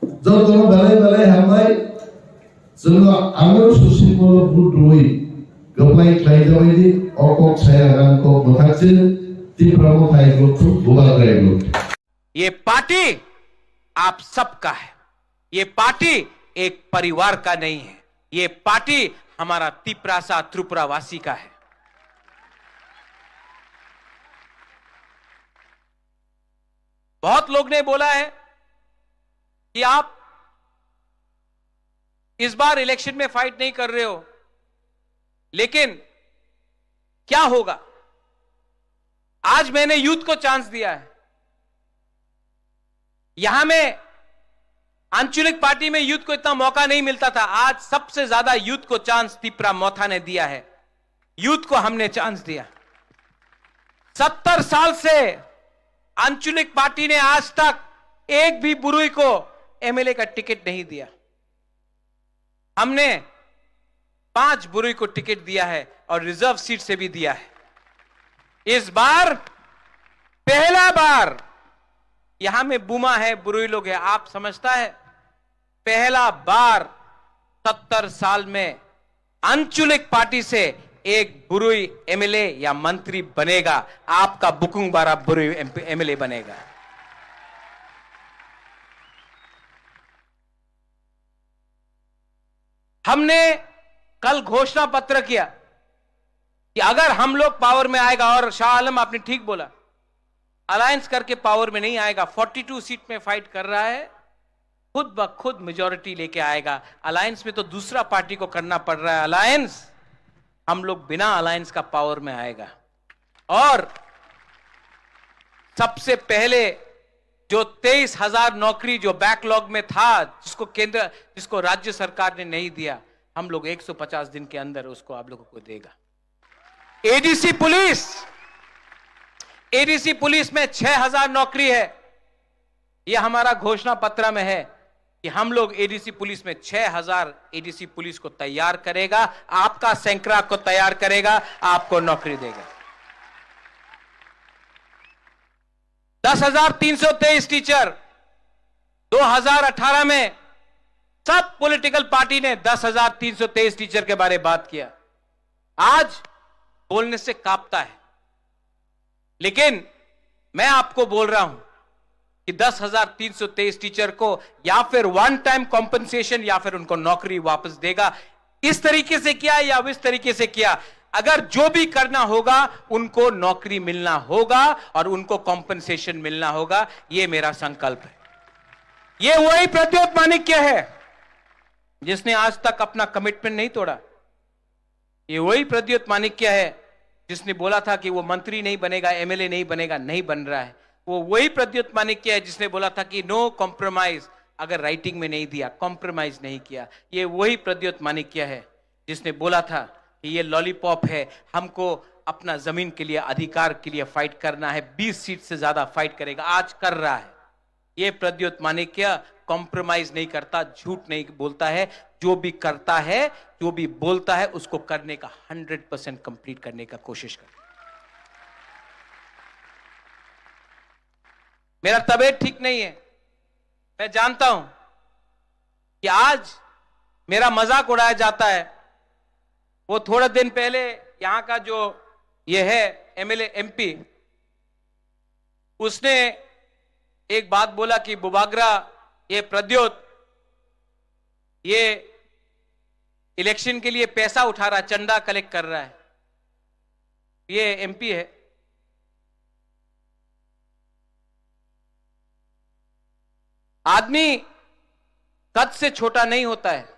जो दोनों बले हमारे Semua ambil susi mula budui, gemai kelai jauh ini, okok saya akan kok berhasil di pramukai grup bukan dari grup. ये पार्टी आप सबका है, ये पार्टी एक परिवार का नहीं है, ये पार्टी हमारा तिपरासा त्रिपुरावासी का है। बहुत लोग ने बोला है कि आप इस बार इलेक्शन में फाइट नहीं कर रहे हो, लेकिन क्या होगा? आज मैंने यूथ को चांस दिया है। यहां में आंचलिक पार्टी में यूथ को इतना मौका नहीं मिलता था, आज सबसे ज्यादा यूथ को चांस तिपरा मोथा ने दिया है। यूथ को हमने चांस दिया। 70 साल से आंचलिक पार्टी ने आज तक एक भी बुरुई को एमएलए का टिकट नहीं दिया। हमने 5 बुरुई को टिकट दिया है और रिजर्व सीट से भी दिया है। इस बार पहला बार यहां में बुमा है, बुरुई लोग है, आप समझता है पहला बार 70 साल में आंचलिक पार्टी से एक बुरुई एमएलए या मंत्री बनेगा। आपका बुकुंग बारा बुरुई एमएलए बनेगा। हमने कल घोषणा पत्र किया कि अगर हम लोग पावर में आएगा, और शाह आलम आपने ठीक बोला, अलायंस करके पावर में नहीं आएगा, 42 सीट में फाइट कर रहा है, खुद ब खुद मेजॉरिटी लेके आएगा। अलायंस में तो दूसरा पार्टी को करना पड़ रहा है अलायंस, हम लोग बिना अलायंस का पावर में आएगा। और सबसे पहले जो 23,000 नौकरी जो बैकलॉग में था, जिसको राज्य सरकार ने नहीं दिया, हम लोग 150 दिन के अंदर उसको आप लोगों को देगा। एडीसी पुलिस में 6,000 नौकरी है। यह हमारा घोषणा पत्र में है कि हम लोग एडीसी पुलिस में 6,000 एडीसी पुलिस को तैयार करेगा, आपका सैंकड़ा को तैयार करेगा, आपको नौकरी देगा। 10,323 टीचर 2018 में सब पॉलिटिकल पार्टी ने 10,323 टीचर के बारे में बात किया। आज बोलने से कांपता है, लेकिन मैं आपको बोल रहा हूं कि 10,323 टीचर को या फिर वन टाइम कॉम्पनसेशन या फिर उनको नौकरी वापस देगा। इस तरीके से किया या इस तरीके से किया, अगर जो भी करना होगा उनको नौकरी मिलना होगा और उनको कॉम्पनसेशन मिलना होगा। यह मेरा संकल्प है। यह वही प्रद्योत माणिक्य है जिसने आज तक अपना कमिटमेंट नहीं तोड़ा। यह वही प्रद्योत माणिक्य है जिसने बोला था कि वो मंत्री नहीं बनेगा, एमएलए नहीं बनेगा, नहीं बन रहा है। वो वही प्रद्योत माणिक्य है जिसने बोला था कि नो कॉम्प्रोमाइज, अगर राइटिंग में नहीं दिया, कॉम्प्रोमाइज नहीं किया। ये वही प्रद्योत माणिक्य है जिसने बोला था कि ये लॉलीपॉप है, हमको अपना जमीन के लिए, अधिकार के लिए फाइट करना है, 20 सीट से ज्यादा फाइट करेगा, आज कर रहा है। ये प्रद्योत माणिक्य कॉम्प्रोमाइज नहीं करता, झूठ नहीं बोलता है, जो भी करता है, जो भी बोलता है, उसको करने का 100% कंप्लीट करने का कोशिश करता है। मेरा तबीयत ठीक नहीं है, मैं जानता हूं कि आज मेरा मजाक उड़ाया जाता है। वो थोड़े दिन पहले यहां का जो ये है एमएलए एमपी, उसने एक बात बोला कि बुबागरा, ये प्रद्योत, ये इलेक्शन के लिए पैसा उठा रहा है, चंदा कलेक्ट कर रहा है। ये एमपी है। आदमी कद से छोटा नहीं होता है,